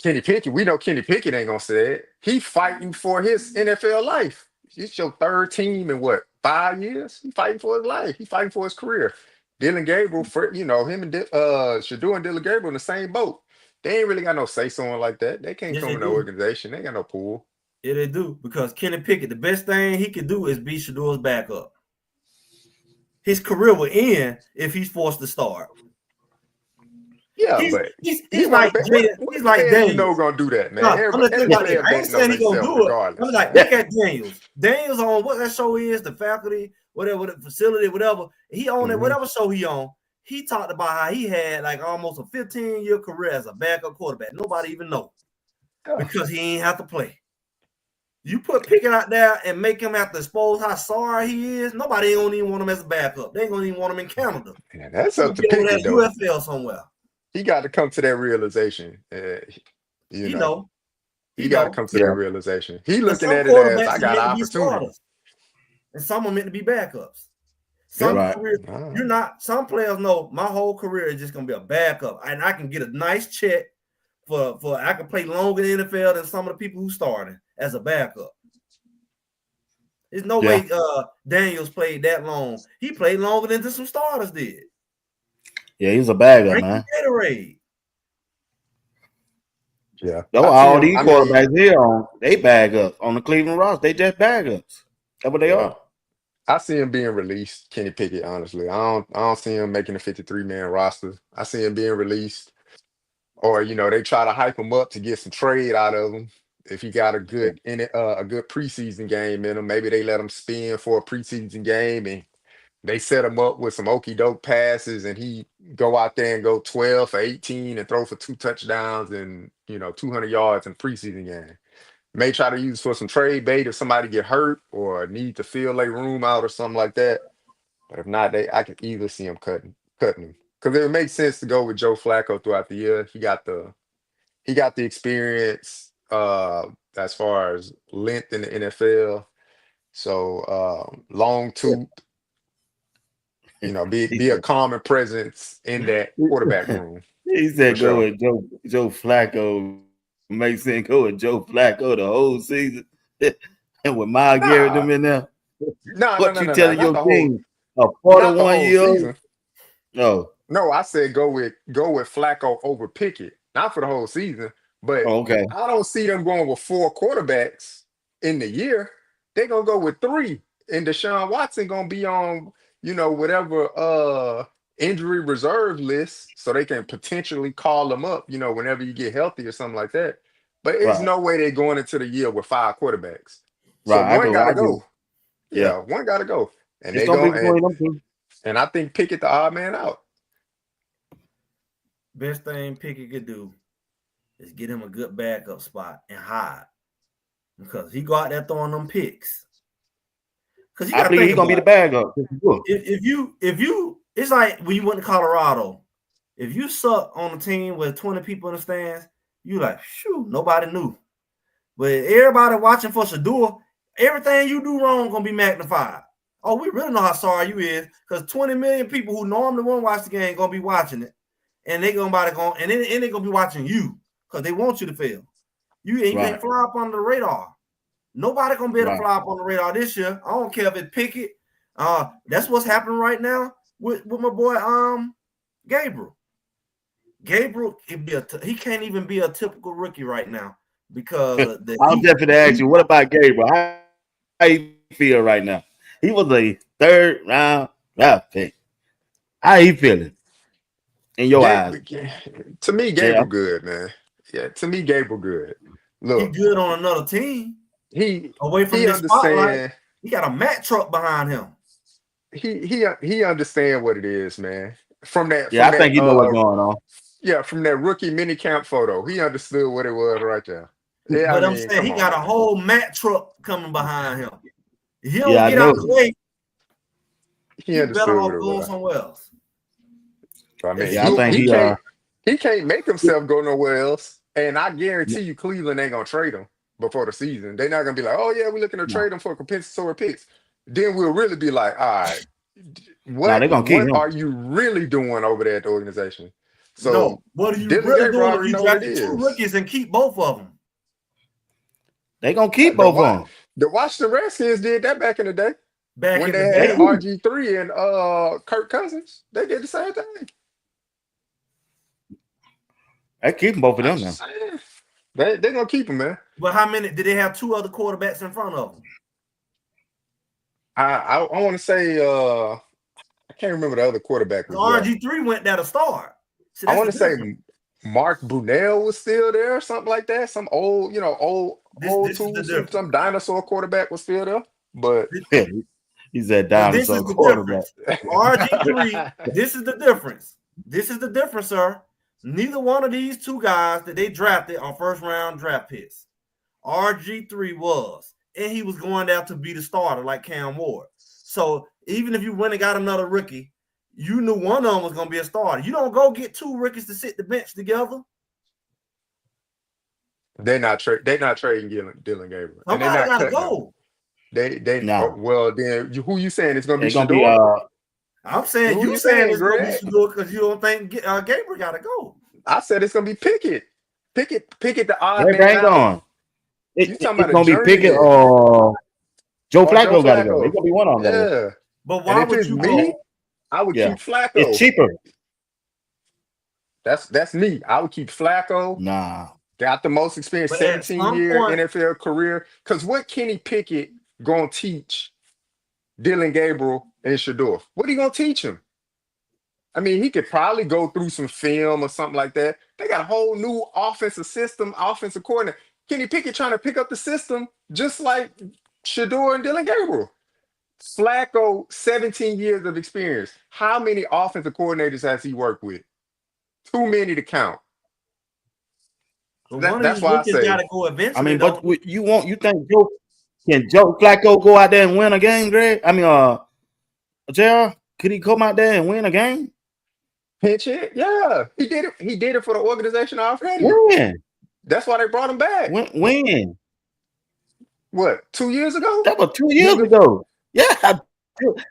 Speaker 4: Kenny Pickett, we know Kenny Pickett ain't gonna say it. He fighting for his NFL life. It's your third team in 5 years? He fighting for his life. He fighting for his career. Dylan Gabriel, him and Shedeur and Dylan Gabriel in the same boat. They ain't really got no say-so like that. They can't come in no organization. They ain't got no pool.
Speaker 3: Yeah, they do. Because Kenny Pickett, the best thing he could do is be Shedeur's backup. His career will end if he's forced to start.
Speaker 4: Yeah,
Speaker 3: he's like Daniels.
Speaker 4: Gonna do that, man.
Speaker 3: No, I ain't saying he's gonna do it. I'm like, look at Daniels. Daniels on what that show is, the faculty, whatever, the facility, whatever. He on it, whatever show he on. He talked about how he had like almost a 15-year career as a backup quarterback. Nobody even know because he ain't have to play. You put Pickett out there and make him have to expose how sorry he is. Nobody ain't gonna even want him as a backup. They ain't gonna even want him in Canada.
Speaker 4: Yeah, that's up to Pickett, though.
Speaker 3: UFL somewhere.
Speaker 4: He got to come to that realization. He got to come to that realization. He looking at it as I got opportunity.
Speaker 3: And some are meant to be backups. Some players know my whole career is just gonna be a backup, and I can get a nice check for I can play longer in the NFL than some of the people who started as a backup. There's no way Daniels played that long. He played longer than some starters did.
Speaker 2: Yeah, he's a bagger, man.
Speaker 3: Gatorade.
Speaker 4: Yeah.
Speaker 2: All these quarterbacks here they bag ups on the Cleveland roster. They just bag ups. That's what they are.
Speaker 4: I see him being released, Kenny Pickett. Honestly, I don't see him making a 53-man roster. I see him being released, or they try to hype him up to get some trade out of him. If he got a good preseason game in him, maybe they let him spin for a preseason game and they set him up with some okey doke passes, and he go out there and go 12 for 18 and throw for 2 touchdowns and 200 yards in preseason game. May try to use for some trade bait if somebody get hurt or need to fill a room out or something like that. But if not, I can easily see him cutting him because it would make sense to go with Joe Flacco throughout the year. He got the experience as far as length in the NFL. So long tooth, be a common presence in that quarterback room.
Speaker 2: He said go with Joe Flacco. Makes sense. Go with Joe Flacco the whole season. And with Myles Garrett them in there. What you telling your team? A 41-year-old? No,
Speaker 4: I said go with Flacco over Pickett. Not for the whole season, but I don't see them going with 4 quarterbacks in the year. They're gonna go with 3, and Deshaun Watson gonna be on whatever injury reserve list, so they can potentially call them up, whenever you get healthy or something like that. But there's no way they're going into the year with 5 quarterbacks. So one gotta go. Yeah, one gotta go. And they go and I think Pickett the odd man out.
Speaker 3: Best thing Pickett could do is get him a good backup spot and hide. Because he go out there throwing them picks. Because
Speaker 2: I believe he's gonna be the backup.
Speaker 3: If you it's like when you went to Colorado, if you suck on a team with 20 people in the stands, you like, shoot, nobody knew. But everybody watching for Shedeur, everything you do wrong gonna be magnified. Oh, we really know how sorry you is, because 20 million people who normally won't watch the game gonna be watching it, and they gonna and they gonna be watching you because they want you to fail. You can't fly up under the radar. Nobody gonna be able to fly up on the radar this year. I don't care if it's Pickett. That's what's happening right now with my boy Gabriel. Gabriel he can't even be a typical rookie right now because
Speaker 2: I'm just gonna ask you, what about Gabriel? How you feel right now? He was a 3rd round draft pick. How he feeling in your eyes?
Speaker 4: To me, Gabriel good, man. Yeah, to me, Gabriel good. Look,
Speaker 3: he good on another team.
Speaker 4: He
Speaker 3: away from the spotlight. He got a Mack truck behind him.
Speaker 4: He understand what it is, man. From that,
Speaker 2: I think you know what's going on.
Speaker 4: Yeah, from that rookie mini camp photo, he understood what it was right there. Yeah,
Speaker 3: but I'm saying he got a whole Mack truck coming behind him. If he don't get out the way,
Speaker 4: he
Speaker 3: better off going somewhere else.
Speaker 4: I mean, he can't make himself go nowhere else. And I guarantee you, Cleveland ain't gonna trade him before the season. They're not gonna be like, oh yeah, we're looking to trade him for compensatory picks. Then we'll really be like, all right, what are you really doing over there at the organization? So
Speaker 3: what are you really doing? You draft 2 rookies and keep both of them.
Speaker 2: They gonna keep both of them.
Speaker 4: The Washington Redskins did that back in the day. When they had RG3 and Kirk Cousins, they did the same thing.
Speaker 2: They keeping both of them now.
Speaker 4: They're gonna keep them, man.
Speaker 3: But how many did they have 2 other quarterbacks in front of them?
Speaker 4: I want to say I can't remember the other quarterback.
Speaker 3: RG3 went there to start.
Speaker 4: I want to say Mark Brunell was still there, something like that. Some old, some dinosaur quarterback was still there. But
Speaker 2: he's that dinosaur quarterback.
Speaker 3: RG3, this is the difference. This is the difference, sir. Neither one of these 2 guys that they drafted are 1st-round draft picks. RG3 was, and he was going there to be the starter like Cam Ward. So even if you went and got another rookie, you knew one of them was going to be a starter. You don't go get 2 rookies to sit the bench together.
Speaker 4: They're not trading Dylan Gabriel.
Speaker 3: Somebody got to go.
Speaker 4: They no. Well, then who you saying it's going to be
Speaker 3: Shedeur? I'm saying you saying it's going to be Shedeur because you don't think Gabriel got to go.
Speaker 4: I said it's going to be Pickett. Pickett the odd
Speaker 2: man out. It's going to be Pickett or Joe Flacco got to go. It's gonna be one on them.
Speaker 4: Yeah.
Speaker 3: But why would you
Speaker 4: me? I would keep Flacco.
Speaker 2: It's cheaper.
Speaker 4: That's me. I would keep Flacco.
Speaker 2: Nah.
Speaker 4: Got the most experience, 17-year NFL career. Because what Kenny Pickett gonna teach Dylan Gabriel and Shedeur? What are you gonna teach him? I mean, he could probably go through some film or something like that. They got a whole new offensive system, offensive coordinator. Kenny Pickett trying to pick up the system just like Shedeur and Dylan Gabriel. Flacco, 17 years of experience. How many offensive coordinators has he worked with? Too many to count. That's why I say.
Speaker 3: Gotta go eventually,
Speaker 2: I mean, but you think Joe Flacco go out there and win a game, Greg? I mean, JR, could he come out there and win a game?
Speaker 4: Pinch hit? Yeah, he did it. He did it for the organization already.
Speaker 2: When?
Speaker 4: That's why they brought him back.
Speaker 2: When?
Speaker 4: What? 2 years ago?
Speaker 2: That was 2 years ago. Yeah,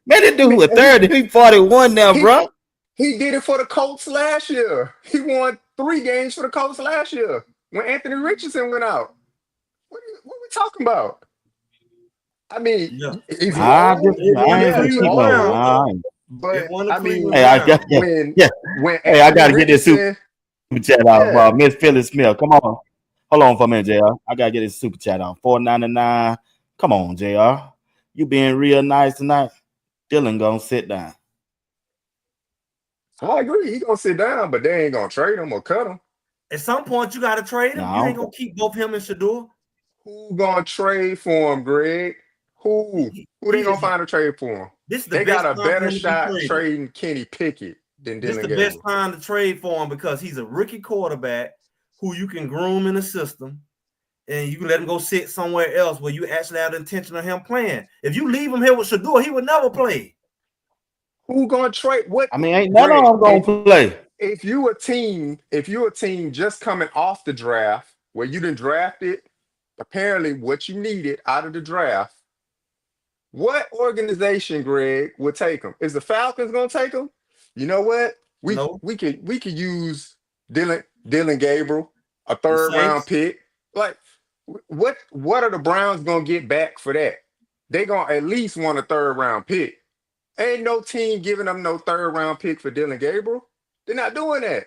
Speaker 2: man, this dude was 30. He 41 now, bro.
Speaker 4: He did it for the Colts last year. He won 3 games for the Colts last year when Anthony Richardson went out. What are we talking about? I mean, he's old. But I mean,
Speaker 2: hey, I gotta get this super chat out. Miss Phyllis Smith, come on, hold on for a minute, JR. I gotta get this super chat out. $4.99. Come on, JR. You being real nice tonight. Dylan gonna sit down.
Speaker 4: I agree. He gonna sit down, but they ain't gonna trade him or cut him.
Speaker 3: At some point, you gotta trade him. You ain't gonna keep both him and Shedeur.
Speaker 4: Who gonna trade for him, Greg? Who they gonna find a trade for him? They got a better shot trading Kenny Pickett than Dylan Gabriel. This is the
Speaker 3: best time to trade for him because he's a rookie quarterback who you can groom in the system, and you can let him go sit somewhere else where you actually have the intention of him playing. If you leave him here with Shedeur, he would never play.
Speaker 4: Who gonna trade? What?
Speaker 2: I mean, ain't none of them gonna play.
Speaker 4: If you a team just coming off the draft where you didn't draft it, apparently what you needed out of the draft. What organization, Greg, would take him? Is the Falcons gonna take him? You know what? We could use Dylan Gabriel, a 3rd round pick. Like, what are the Browns gonna get back for that? They gonna at least want a 3rd round pick. Ain't no team giving them no 3rd round pick for Dylan Gabriel. They're not doing that.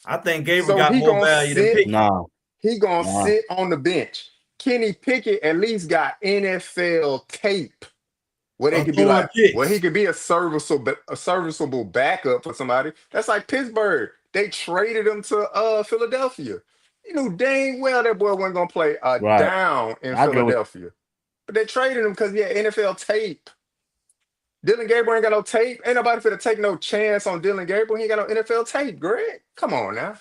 Speaker 3: I think Gabriel got more value than Pickett.
Speaker 2: No.
Speaker 4: He gonna sit on the bench. Kenny Pickett at least got NFL tape where they could be like, well, he could be a serviceable backup for somebody. That's like Pittsburgh. They traded him to Philadelphia. You knew dang well that boy wasn't gonna play down in Philadelphia. But they traded him because he had NFL tape. Dylan Gabriel ain't got no tape. Ain't nobody finna take no chance on Dylan Gabriel. He ain't got no NFL tape, Greg. Come on now.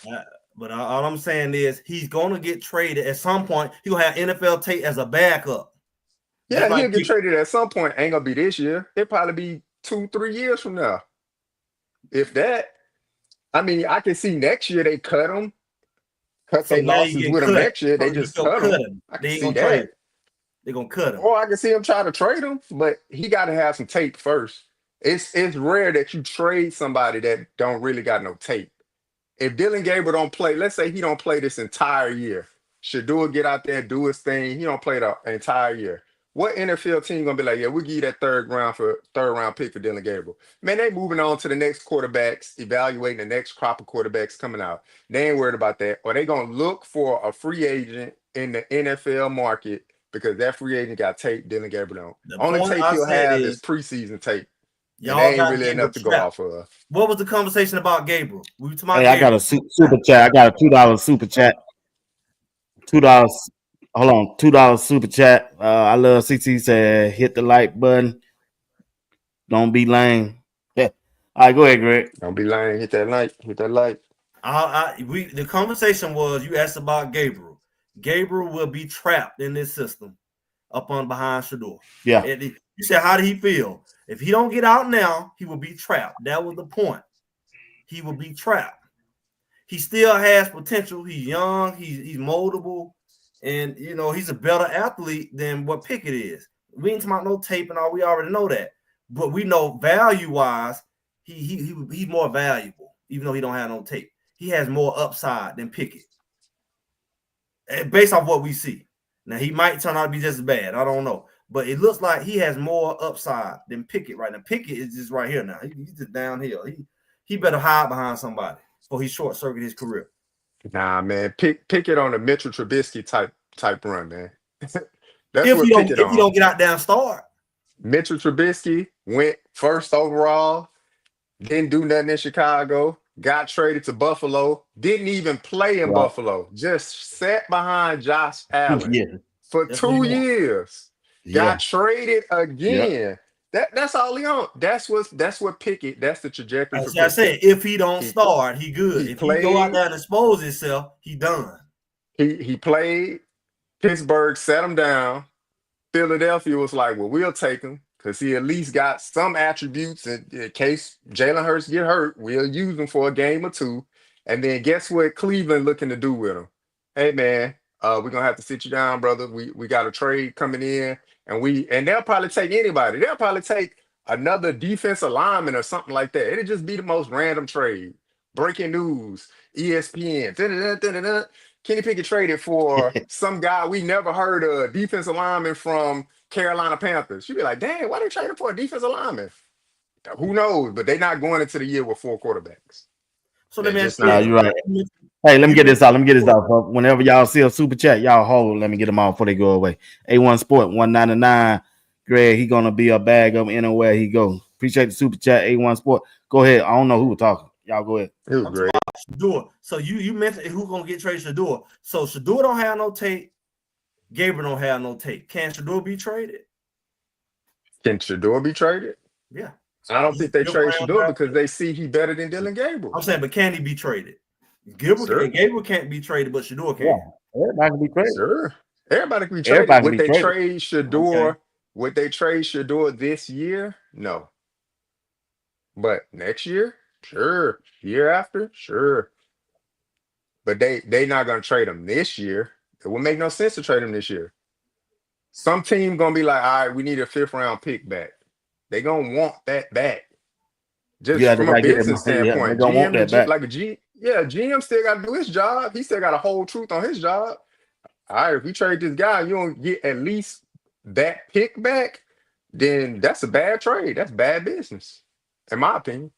Speaker 3: But all I'm saying is he's going to get traded at some point. He'll have NFL tape as a backup.
Speaker 4: Yeah, he'll get traded at some point. Ain't going to be this year. It'll probably be 2-3 years from now. If that. I mean, I can see next year they cut him. Cut their losses with him next year. They just cut him. I can see that.
Speaker 3: They're going to cut him.
Speaker 4: Or I can see him try to trade him, but he got to have some tape first. It's rare that you trade somebody that don't really got no tape. If Dylan Gabriel don't play, let's say he don't play this entire year. Shedeur get out there, do his thing. He don't play the entire year. What NFL team gonna be like, yeah, we'll give you that 3rd round pick for Dylan Gabriel? Man, they moving on to the next quarterbacks, evaluating the next crop of quarterbacks coming out. They ain't worried about that. Or they gonna look for a free agent in the NFL market because that free agent got tape Dylan Gabriel on. Only tape he'll have is preseason tape. Y'all ain't really enough to go off of.
Speaker 3: What was the conversation about Gabriel? We talking about
Speaker 2: I got a super chat. I got a $2 super chat. $2. Hold on, $2 super chat. I love CC said hit the like button. Don't be lame. Yeah. All right, go ahead, Greg.
Speaker 4: Don't be lame. Hit that like. Hit that like.
Speaker 3: The conversation was you asked about Gabriel. Gabriel will be trapped in this system up on behind Shedeur.
Speaker 2: Yeah.
Speaker 3: And you said, how did he feel? If he don't get out now, he will be trapped. That was the point. He will be trapped. He still has potential. He's young. He's moldable. And, he's a better athlete than what Pickett is. We ain't talking about no tape and all. We already know that. But we know value-wise, he's more valuable, even though he don't have no tape. He has more upside than Pickett. Based off what we see. Now, he might turn out to be just as bad. I don't know. but it looks like he has more upside than Pickett right now. Pickett is just right here now. He's just downhill. He better hide behind somebody before he short circuit his career.
Speaker 4: Nah, man, pick it on a Mitchell Trubisky type run, man. That's
Speaker 3: If
Speaker 4: what pick it
Speaker 3: you
Speaker 4: on.
Speaker 3: don't get out there and start.
Speaker 4: Mitchell Trubisky went first overall, didn't do nothing in Chicago, got traded to Buffalo, didn't even play in
Speaker 2: Right.
Speaker 4: Buffalo, just sat behind Josh Allen
Speaker 2: Yeah.
Speaker 4: for
Speaker 3: That's what he
Speaker 4: 2
Speaker 3: wants.
Speaker 4: years.
Speaker 2: Yeah.
Speaker 4: Got traded
Speaker 2: Yeah.
Speaker 4: again. That's all he on. That's what Pickett. That's the trajectory for
Speaker 3: As I
Speaker 4: Pickett.
Speaker 3: said, if he don't
Speaker 4: He
Speaker 3: start, he good.
Speaker 4: he
Speaker 3: If he go out
Speaker 4: played.
Speaker 3: there and expose himself, he done.
Speaker 4: He played. Pittsburgh sat him down. Philadelphia was like, well, we'll take him because he at least got some attributes in case Jalen Hurts get hurt. We'll use him for a game or two. And then guess what Cleveland looking to do with him? Hey, man, we're going to have to sit you down, brother. We got a trade coming in, and they'll probably take anybody. They'll probably take another defensive lineman or something like that. It'll just be the most random trade. Breaking news, ESPN. Da-da-da-da-da-da. Kenny Pickett traded for some guy we never heard of, defensive lineman from Carolina Panthers. You'd be like, dang, why they trading for a defensive lineman? Who knows? But they're not going into the year with 4 quarterbacks.
Speaker 3: So let
Speaker 4: They're
Speaker 3: me
Speaker 4: just
Speaker 3: ask you
Speaker 2: Nah,
Speaker 4: not.
Speaker 3: this.
Speaker 2: you're right. Hey, let me get this out. Folks. Whenever y'all see a super chat, y'all hold. Let me get them out before they go away. A1 Sport 199. Greg, he gonna be a bag of anywhere he goes. Appreciate the super chat. A1 Sport. Go ahead. I don't know who was talking. Y'all go ahead.
Speaker 4: It was
Speaker 3: I'm
Speaker 4: great.
Speaker 3: talking about Shedeur. So you mentioned who gonna get traded Shedeur. So Shedeur don't have no tape. Gabriel don't have no tape. Can Shedeur be traded?
Speaker 4: Can Shedeur be traded?
Speaker 3: Yeah.
Speaker 4: I don't think they trade
Speaker 3: Gilbert
Speaker 4: Shedeur because they see he better than Dylan Gabriel.
Speaker 3: I'm saying, but can he be traded? Gabriel can't be traded, but Shedeur can.
Speaker 2: Yeah, everybody can be traded.
Speaker 4: Sure. Everybody can be traded.
Speaker 2: Everybody can
Speaker 4: Would
Speaker 2: be
Speaker 4: they
Speaker 2: traded.
Speaker 4: trade Shedeur?
Speaker 3: Okay.
Speaker 4: Would they trade Shedeur this year? No. But next year? Sure. Year after? Sure. But they not gonna trade him this year. It would make no sense to trade him this year. Some team gonna be like, all right, we need a 5th round pick back. They gonna want that back. Just
Speaker 2: Yeah, they
Speaker 4: from a
Speaker 2: gotta get that
Speaker 4: business
Speaker 2: money. Yeah, they
Speaker 4: standpoint.
Speaker 2: gonna want
Speaker 4: GM
Speaker 2: that back.
Speaker 4: like a G, yeah, GM still gotta do his job. He still gotta hold truth on his job. All right, if you trade this guy, you don't get at least that pick back, then that's a bad trade. That's bad business, in my opinion.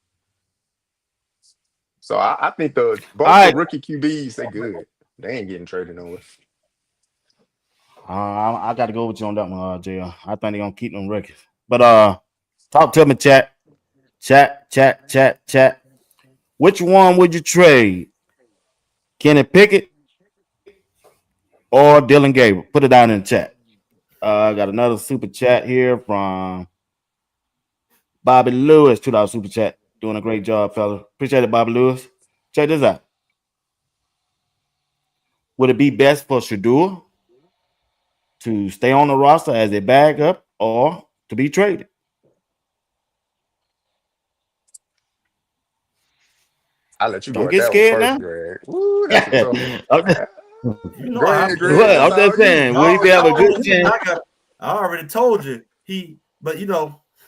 Speaker 4: So I think both the rookie QBs, they good. They ain't getting traded nowhere.
Speaker 2: I got to go with you on that one, JR. I think they're gonna keep them records. But talk to me, chat. Which one would you trade? Kenny Pickett or Dylan Gabriel? Put it down in the chat. I got another super chat here from Bobby Lewis, $2 super chat. Doing a great job, fella. Appreciate it, Bobby Lewis. Check this out. Would it be best for Shedeur to stay on the roster as a backup or to be traded?
Speaker 4: I'll let you go
Speaker 2: Don't
Speaker 4: at
Speaker 2: get
Speaker 4: that one
Speaker 2: scared
Speaker 4: first,
Speaker 2: now.
Speaker 4: Greg. Ooh, that's a tough one.
Speaker 3: You know,
Speaker 4: Go
Speaker 3: I
Speaker 4: ahead, Greg.
Speaker 2: Well,
Speaker 4: That's
Speaker 2: I'm just
Speaker 4: all you.
Speaker 2: saying, will you be able to good chance?
Speaker 3: I already told you but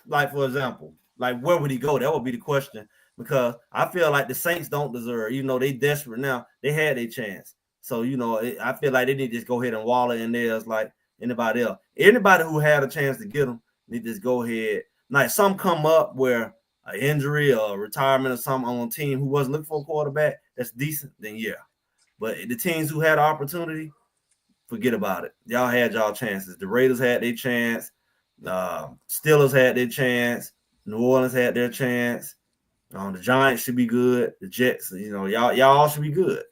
Speaker 3: like for example, like where would he go? That would be the question because I feel like the Saints don't deserve, even though they desperate now, they had their chance. So I feel like they need to just go ahead and wallow in theirs like anybody else. Anybody who had a chance to get them, need to just go ahead. Like some come up where an injury or retirement or something on a team who wasn't looking for a quarterback that's decent, then yeah. But the teams who had opportunity, forget about it. Y'all had y'all chances. The Raiders had their chance. Steelers had their chance. New Orleans had their chance. The Giants should be good. The Jets, y'all all should be good.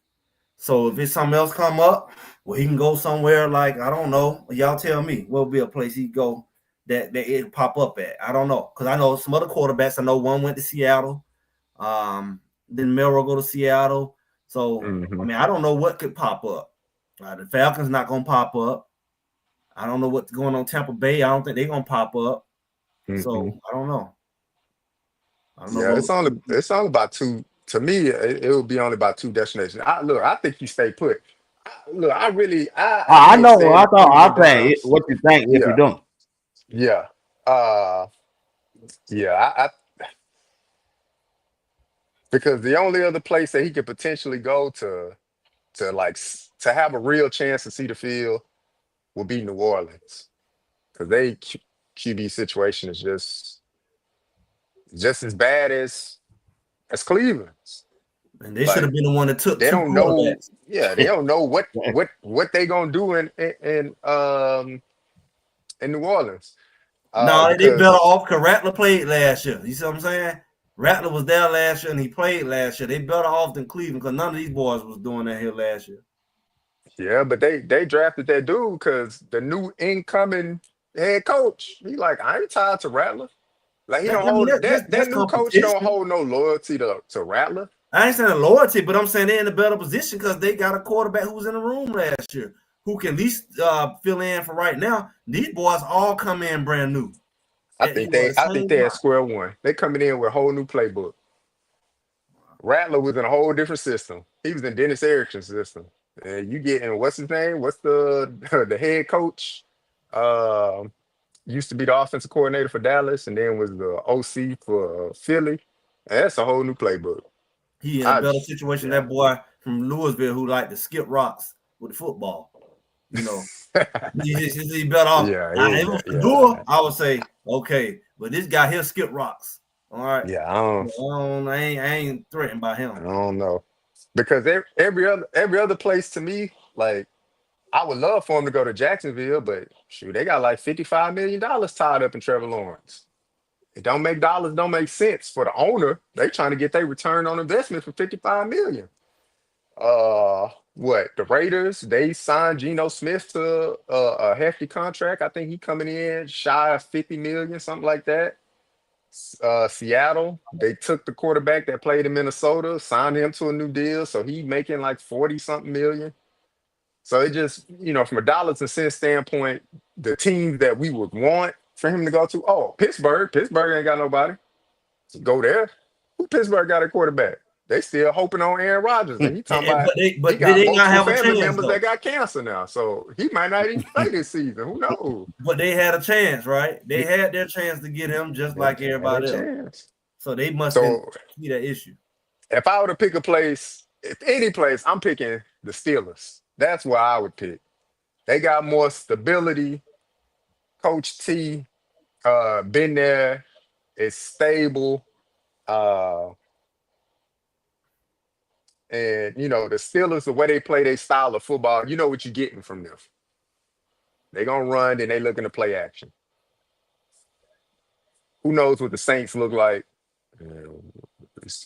Speaker 3: So if it's something else come up, well, he can go somewhere like, I don't know. Y'all tell me what would be a place he'd go that it pop up at. I don't know. Because I know some other quarterbacks. I know one went to Seattle. Then Melrose go to Seattle. So, I mean, I don't know what could pop up. The Falcons not going to pop up. I don't know what's going on Tampa Bay. I don't think they're going to pop up. So, I don't know.
Speaker 4: Yeah, it's only about 2. To me, it would be only about 2 destinations. I think you stay put.
Speaker 2: I know. I think what you think if you don't.
Speaker 4: Yeah. I because the only other place that he could potentially go to have a real chance to see the field would be New Orleans. because they QB situation is just as bad as Cleveland's.
Speaker 3: And they should have been the one that took
Speaker 4: They
Speaker 3: 2
Speaker 4: don't know.
Speaker 3: quarterbacks.
Speaker 4: Yeah, they don't know what they gonna do in New Orleans.
Speaker 3: No, they better
Speaker 4: Because
Speaker 3: off because Rattler played last year. You see what I'm saying? Rattler was there last year and he played last year. They better off than Cleveland because none of these boys was doing that here last year.
Speaker 4: yeah, but they drafted that dude because the new incoming head coach, he like, I ain't tied to Rattler. Like he don't hold that
Speaker 3: That's
Speaker 4: new coach don't
Speaker 3: competition.
Speaker 4: hold no loyalty to Rattler.
Speaker 3: I ain't saying loyalty, but I'm saying they're in a better position because they got a quarterback who was in the room last year who can at least fill in for right now. These boys all come in brand new.
Speaker 4: I
Speaker 3: At
Speaker 4: think
Speaker 3: the
Speaker 4: they
Speaker 3: same
Speaker 4: at
Speaker 3: time.
Speaker 4: square one. They coming in with a whole new playbook. Rattler was in a whole different system. He was in Dennis Erickson's system. And you getting what's his name? What's the the head coach? Used to be the offensive coordinator for Dallas, and then was the OC for Philly. And that's a whole new playbook.
Speaker 3: He in a better situation than that boy from Louisville who liked to skip rocks with the football. You know, he better off.
Speaker 4: Yeah,
Speaker 3: If it was Shedeur, I would say okay, but this guy here skip rocks. All right.
Speaker 4: Yeah,
Speaker 3: I ain't threatened by him.
Speaker 4: I don't know. Because every other place to me, like I would love for him to go to Jacksonville, but shoot, they got like $55 million tied up in Trevor Lawrence. It don't make dollars, don't make sense for the owner. They trying to get their return on investment for $55 million. What the Raiders? They signed Geno Smith to a hefty contract. I think he coming in shy of 50 million, something like that. Seattle, they took the quarterback that played in Minnesota, signed him to a new deal, so he making like 40 something million. So it just, from a dollars and cents standpoint, the teams that we would want for him to go to, Pittsburgh ain't got nobody. So go there. Who Pittsburgh got a quarterback? They still hoping on Aaron Rodgers, and he talking about he got
Speaker 3: they not
Speaker 4: multiple
Speaker 3: have a
Speaker 4: family
Speaker 3: chance,
Speaker 4: members
Speaker 3: though.
Speaker 4: that got cancer now, so he might not even play this season. Who knows?
Speaker 3: But they had a chance, right? They had their chance to get him just like everybody else. So they must see that issue.
Speaker 4: If I were to pick a place, if any place, I'm picking the Steelers. That's where I would pick. They got more stability. Coach T, been there. It's stable. And the Steelers, the way they play their style of football, you know what you're getting from them. They're gonna run and they looking to play action. Who knows what the Saints look like?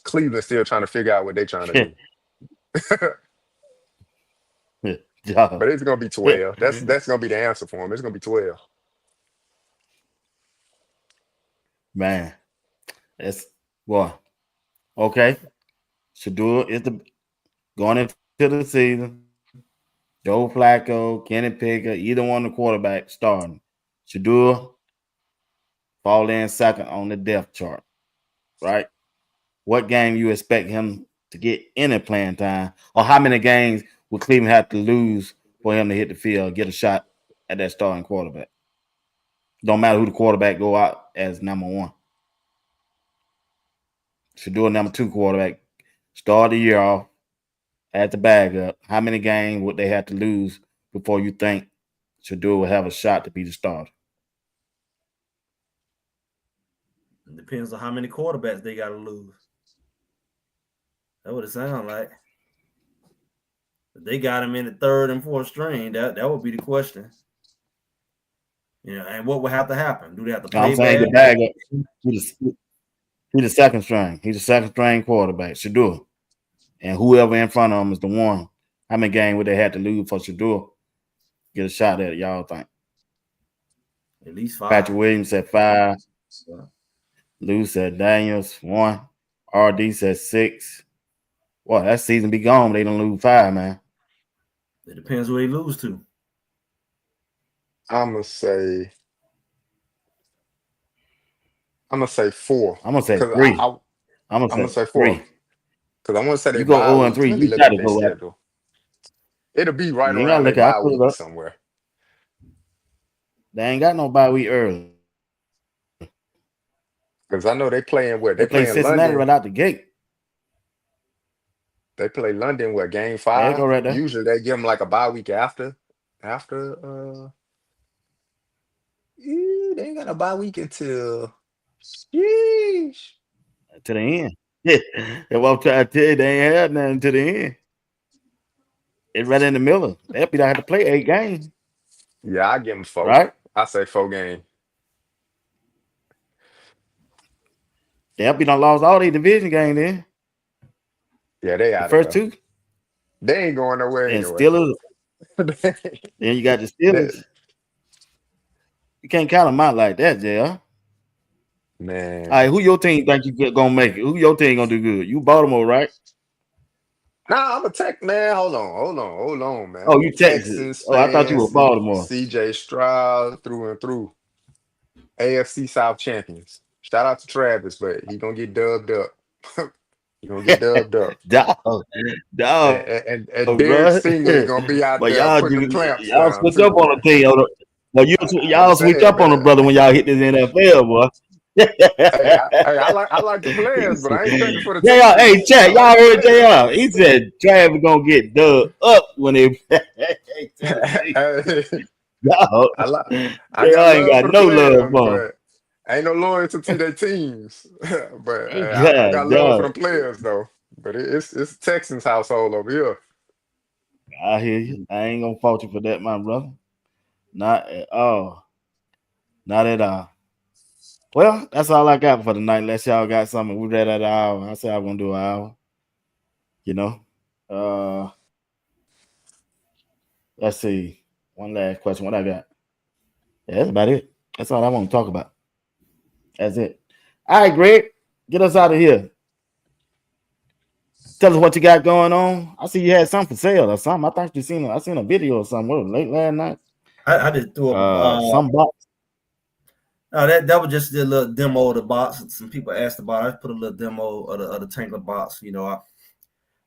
Speaker 4: Cleveland still trying to figure out what they're trying to do. But it's gonna be 12. That's gonna be the answer for them. It's gonna be 12.
Speaker 2: Man, that's what. Okay. Shedeur is going into the season. Joe Flacco, Kenny Pickett, either one of the quarterbacks starting. Shedeur fall in second on the depth chart, right? What game you expect him to get any playing time, or how many games would Cleveland have to lose for him to hit the field, get a shot at that starting quarterback? Don't matter who the quarterback go out as number one. Shedeur number 2 quarterback, start the year off, had the bag up. How many games would they have to lose before you think Shedeur will have a shot to be the starter?
Speaker 3: It depends on how many quarterbacks they got to lose. That would it sound like. If they got him in the third and fourth string, that would be the question. And what would have to happen? Do they have to play bad?
Speaker 2: The bag up. He's the second string. He's the second string quarterback, Shedeur. And whoever in front of him is the one. How many games would they have to lose for Shedeur get a shot at it, y'all think?
Speaker 3: At least 5.
Speaker 2: Patrick Williams said 5. Lou said Daniels 1. RD said 6. Well, that season be gone. They don't lose 5, man.
Speaker 3: It depends who they lose to.
Speaker 4: I'm gonna say 4.
Speaker 2: I'm gonna say 3.
Speaker 4: I'm gonna say 4.
Speaker 2: 3.
Speaker 4: Because I want to say
Speaker 2: you go 0-3.
Speaker 4: Let me look at their schedule. It'll be right around their bye week somewhere.
Speaker 2: They ain't got no bye week early.
Speaker 4: Because I know they playing where? They
Speaker 2: play Cincinnati
Speaker 4: London
Speaker 2: right out the gate.
Speaker 4: They play London where game 5.
Speaker 2: Go right there.
Speaker 4: Usually they give them like a bye week after. They ain't got a bye week until sheesh.
Speaker 2: To the end. Yeah, that's what I'm trying to tell you. They ain't had nothing to the end. It's right in the middle. They'll be have to play 8 games,
Speaker 4: Yeah, I give them 4.
Speaker 2: right?
Speaker 4: I say 4 games.
Speaker 2: They'll be done lost all these division games then.
Speaker 4: Yeah, they
Speaker 2: The
Speaker 4: out of
Speaker 2: first
Speaker 4: there.
Speaker 2: 2.
Speaker 4: They ain't going nowhere
Speaker 2: And
Speaker 4: anyway.
Speaker 2: Steelers. Then you got the
Speaker 4: That-
Speaker 2: Steelers. You can't count them out like that, JR. All right,
Speaker 4: man.
Speaker 2: who your team think you gonna make it? Who your team gonna do good? You Baltimore, right?
Speaker 4: Nah, I'm a Tech man. Hold on,
Speaker 2: Oh,
Speaker 4: man.
Speaker 2: you Texas.
Speaker 4: Texans
Speaker 2: Oh, I thought you
Speaker 4: fans,
Speaker 2: were Baltimore.
Speaker 4: CJ Stroud through and through. AFC South champions. Shout out to Travis, but he gonna get dubbed up. He gonna get dubbed up.
Speaker 2: dog,
Speaker 4: And,
Speaker 2: dog,
Speaker 4: and Derek
Speaker 2: bro.
Speaker 4: Stingley gonna be out
Speaker 2: But
Speaker 4: there
Speaker 2: y'all,
Speaker 4: putting them clamps
Speaker 2: y'all
Speaker 4: down
Speaker 2: switch
Speaker 4: too,
Speaker 2: up on
Speaker 4: man.
Speaker 2: the team. No,
Speaker 4: I'm
Speaker 2: y'all switch
Speaker 4: saying,
Speaker 2: up on the
Speaker 4: man.
Speaker 2: brother when y'all hit this NFL, boy.
Speaker 4: I like the players, but I ain't cutting for the
Speaker 2: JR,
Speaker 4: team.
Speaker 2: hey, chat,
Speaker 4: I like
Speaker 2: y'all
Speaker 4: the
Speaker 2: heard
Speaker 4: players.
Speaker 2: JR. He said Travis gonna get dubbed up when they play Tennessee.
Speaker 4: Hey,
Speaker 2: Dog,
Speaker 4: I like I
Speaker 2: JR
Speaker 4: got
Speaker 2: ain't
Speaker 4: love
Speaker 2: got
Speaker 4: for the
Speaker 2: no love
Speaker 4: players,
Speaker 2: for him.
Speaker 4: but ain't no loyalty to their teams. But I
Speaker 2: God,
Speaker 4: got love for
Speaker 2: dog.
Speaker 4: the players though. But it's Texans household over here.
Speaker 2: I hear you. I ain't gonna fault you for that, my brother. Not at all. Not at all. Well, that's all I got for tonight. Unless y'all got something, we read at an hour. I said I'm gonna do an hour. You know. Let's see. One last question. What I got? Yeah, that's about it. That's all I want to talk about. That's it. All right, Greg. Get us out of here. Tell us what you got going on. I see you had something for sale or something. I thought you seen. I seen a video or something. What, late last night.
Speaker 3: I just threw up.
Speaker 2: Some box.
Speaker 3: No, that was just a little demo of the box. Some people asked about it. I put a little demo of the Tankler box,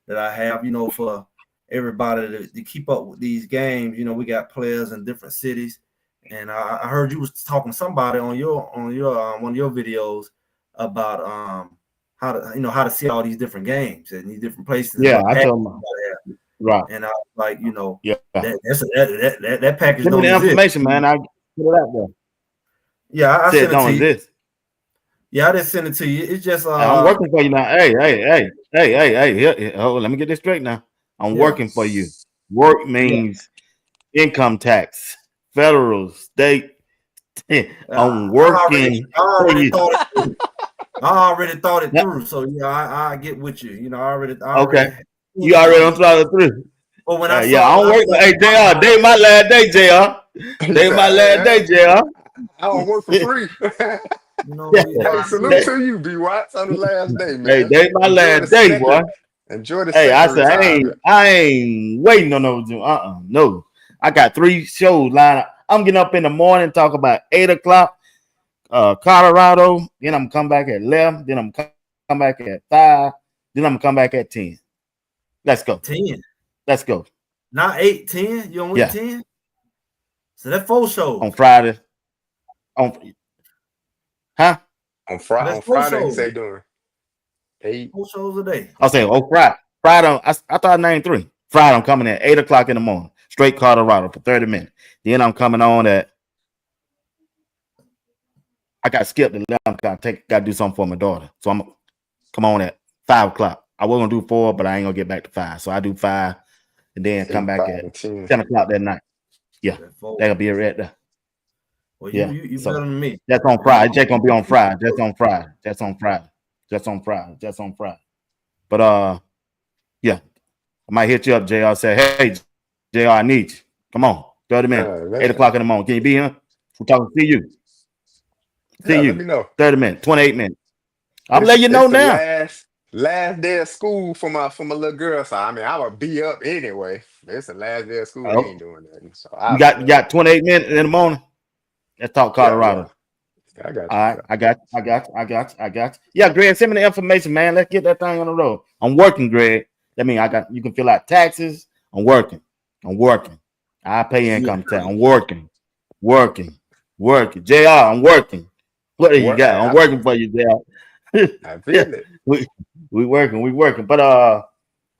Speaker 3: that I have, for everybody to keep up with these games. We got players in different cities, and I heard you was talking to somebody on your one of your videos about how to see all these different games and these different places and
Speaker 2: Yeah,
Speaker 3: what
Speaker 2: I
Speaker 3: package
Speaker 2: told him. Right.
Speaker 3: And I was like,
Speaker 2: Yeah.
Speaker 3: that package
Speaker 2: Give me
Speaker 3: don't
Speaker 2: the
Speaker 3: exist.
Speaker 2: information, man. I put it out there.
Speaker 3: Yeah, I
Speaker 2: Said
Speaker 3: sent it
Speaker 2: don't
Speaker 3: to you.
Speaker 2: exist.
Speaker 3: Yeah, I didn't send it to you. It's just
Speaker 2: I'm working for you now. Hey. Here, hold on, let me get this straight now. I'm working for you. Work means income tax, federal, state. I'm working for you.
Speaker 3: I already thought it through. So I get with you.
Speaker 2: Okay. You already on thought it through.
Speaker 3: But when I
Speaker 2: Yeah,
Speaker 3: saw,
Speaker 2: I don't work. Hey, JR, day my last day, JR.
Speaker 4: He
Speaker 2: Day
Speaker 4: said,
Speaker 2: my last day, JR.
Speaker 4: I don't work for free. Hey, salute to you, BWatts, on the last day,
Speaker 2: Hey,
Speaker 4: man.
Speaker 2: day my last day, boy.
Speaker 4: Enjoy the
Speaker 2: Hey,
Speaker 4: second
Speaker 2: I said
Speaker 4: retirement.
Speaker 2: I ain't waiting on those. No. I got 3 shows lined up. I'm getting up in the morning, talk about 8:00, Colorado. Then I'm come back at 11. Then I'm come back at 5. Then I'm come back at 10. Let's go.
Speaker 3: 10.
Speaker 2: Let's go.
Speaker 3: Not 8, 10. You don't win 10. So that 4 shows
Speaker 2: on Friday. On
Speaker 4: Friday, he say doing 8
Speaker 3: 4 shows a day.
Speaker 2: I'll say, Friday. Friday. I thought I named 3. Friday, I'm coming at 8:00 in the morning, straight Colorado for 30 minutes. Then I'm coming on at. I got skipped at 11. Got to do something for my daughter, so I'm come on at 5:00. I was gonna do 4, but I ain't gonna get back to 5, so I do 5, and then come back at 10:00 that night. Yeah, that'll be it right there.
Speaker 3: Well, you better than me.
Speaker 2: That's on Friday. Just gonna be on Friday. Just on Friday. Just on Friday. Just on Friday. Just on Friday. But yeah, I might hit you up, JR. Say, hey, JR, I need you. Come on, 30 minutes, 8:00 in the morning. Can you be here? We're talking. See you. See you.
Speaker 4: Let me know.
Speaker 2: 30 minutes, 28 minutes. I'm letting you know now.
Speaker 4: Last day of school for my little girl. So I mean, I would be up anyway. It's the last day of school. He ain't doing nothing. So
Speaker 2: you got 28 minutes in the morning. Let's talk Colorado.
Speaker 4: Yeah, I got you.
Speaker 2: All right, I got you. Yeah, Greg, send me the information, man. Let's get that thing on the road. I'm working, Greg. That means you can fill out taxes. I'm working. I pay income tax. I'm working. JR, I'm working. What do you got? I'm working for you, JR.
Speaker 4: I feel it.
Speaker 2: We working. But I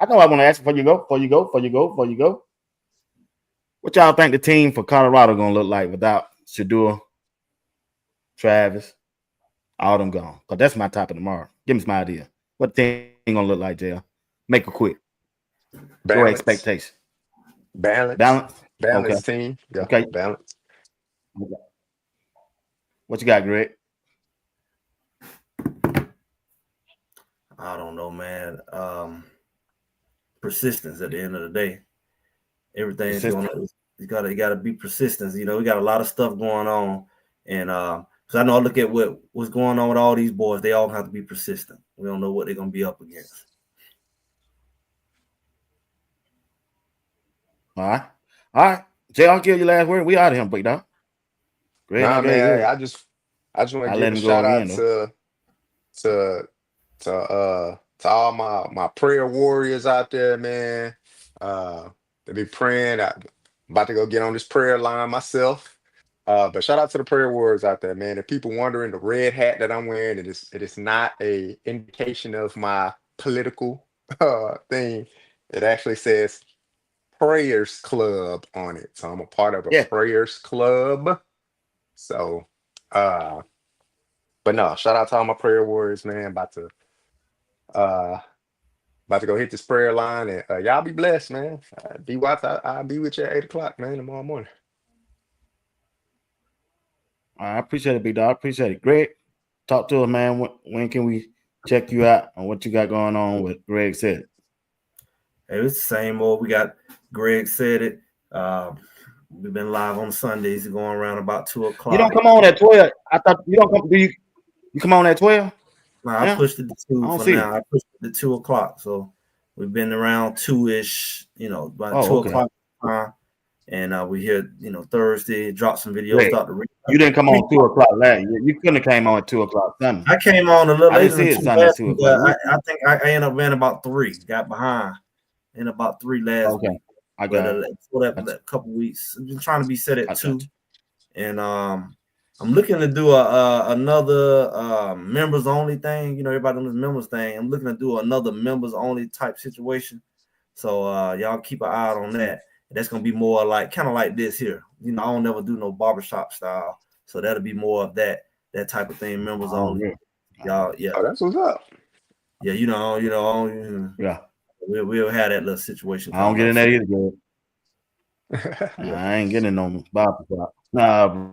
Speaker 2: know I want to ask you before you go. What y'all think the team for Colorado gonna look like without Shedeur Travis, all them gone. Because that's my topic tomorrow. Give me some idea. What the thing going to look like, JR? Make it quick. Your
Speaker 4: Balance,
Speaker 2: expectation.
Speaker 4: balance,
Speaker 2: Balance? Okay.
Speaker 4: balance team. Yeah,
Speaker 2: Okay.
Speaker 4: balance.
Speaker 2: What you got, Greg?
Speaker 3: I don't know, man. Persistence at the end of the day. Everything's going to you gotta be persistent. You know, we got a lot of stuff going on. And because I know I look at what's going on with all these boys, they all have to be persistent. We don't know what they're gonna be up against.
Speaker 2: All right. JR, I'll give you last word. We out of here, big dog. Greg, I
Speaker 4: Nah,
Speaker 2: gave
Speaker 4: man.
Speaker 2: you.
Speaker 4: I just want to
Speaker 2: I
Speaker 4: give
Speaker 2: let
Speaker 4: a
Speaker 2: him go
Speaker 4: shout out
Speaker 2: again, though.
Speaker 4: to to all my prayer warriors out there, man. To be praying. I'm about to go get on this prayer line myself. But shout out to the prayer warriors out there, man. If people wondering, the red hat that I'm wearing, it is not a indication of my political thing. It actually says Prayers Club on it. So I'm a part of a
Speaker 2: Yeah.
Speaker 4: Prayers Club. So but no, shout out to all my prayer warriors, man. Uh about to go hit this prayer line, and y'all be blessed, man. BWatts, I'll be with you at 8 o'clock, man, tomorrow morning.
Speaker 2: I appreciate it, big dog. I appreciate it. Greg, talk to us, man. When can we check you out on what you got going on with Greg said?
Speaker 3: Hey, it's the same old. We got Greg said it. We've been live on Sundays, going around about 2:00.
Speaker 2: You don't come on at 12. I thought you don't come. Do you come on at 12?
Speaker 3: Nah, I pushed it to 2 for now. I pushed it to 2:00. So we've been around 2-ish, about 2:00 time. And we here, Thursday, drop some videos.
Speaker 2: Great. You didn't come on 2:00 last. You couldn't have came on at 2:00 Sunday.
Speaker 3: I came on a little later
Speaker 2: than 2 Sunday 2:00.
Speaker 3: I think I ended up being about 3. Got behind in about 3 last week.
Speaker 2: I got
Speaker 3: for that couple weeks. I've been trying to be set at 2. And I'm looking to do another members only thing. Everybody knows members thing. I'm looking to do another members only type situation. So y'all keep an eye out on that. That's gonna be more kind of like this here. I don't never do no barbershop style. So that'll be more of that type of thing, members only. Y'all, yeah.
Speaker 4: Oh, that's what's up.
Speaker 3: Yeah,
Speaker 2: yeah.
Speaker 3: We'll have that little situation.
Speaker 2: I don't get in there either, bro. I ain't getting no barbershop. Nah,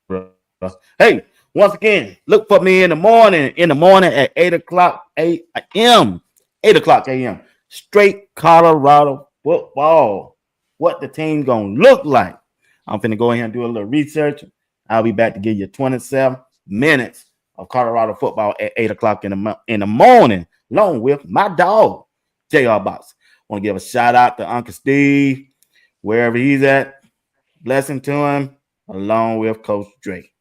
Speaker 2: bro. Hey, once again, look for me in the morning at 8:00 a.m. 8:00 a.m. Straight Colorado football. What the team gonna look like? I'm finna go ahead and do a little research. I'll be back to give you 27 minutes of Colorado football at 8:00 in the morning, along with my dog, JR Box. Want to give a shout out to Uncle Steve, wherever he's at. Blessing to him, along with Coach Drake.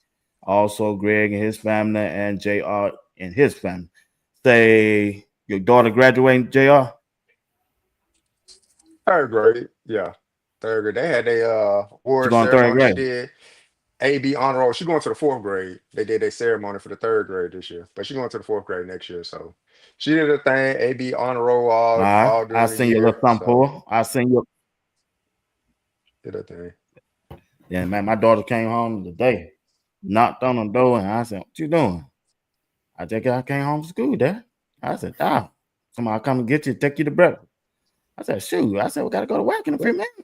Speaker 2: Also, Greg and his family, and JR and his family. Say, your daughter graduating, JR?
Speaker 4: Third grade, yeah. Third grade. They had a award ceremony. They did AB honor roll. She's going to the 4th grade. They did a ceremony for the 3rd grade this year, but she's going to the 4th grade next year. So she did a thing. AB honor roll all during the year.
Speaker 2: I seen you a little something for. I seen you.
Speaker 4: Did a thing.
Speaker 2: Yeah, man. My daughter came home today, knocked on the door, and I said, "What you doing?" I came home from school, Dad. I said, somebody come and get you, take you to breakfast. I said, shoot. I said, we got to go to work in a few minutes.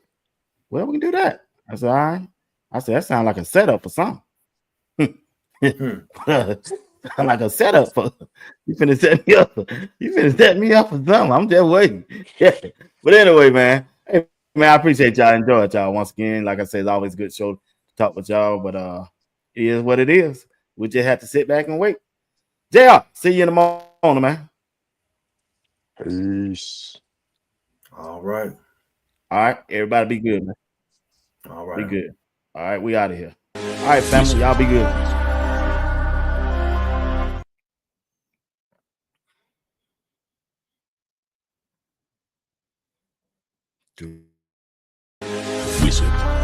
Speaker 2: Well, we can do that. I said, all right. I said, that sounds like a setup for something. Like a setup for you finna set me up. You finna set me up for something. I'm just waiting. Yeah. But anyway, man. Hey, man, I appreciate y'all. Enjoy it, y'all. Once again, like I said, it's always a good show to talk with y'all. But it is what it is. We just have to sit back and wait. JR, see you in the morning, man.
Speaker 4: Peace.
Speaker 3: All right.
Speaker 2: All right. Everybody be good, man.
Speaker 3: All right.
Speaker 2: Be good. All right. We out of here. All right, family. Y'all be good. Vision.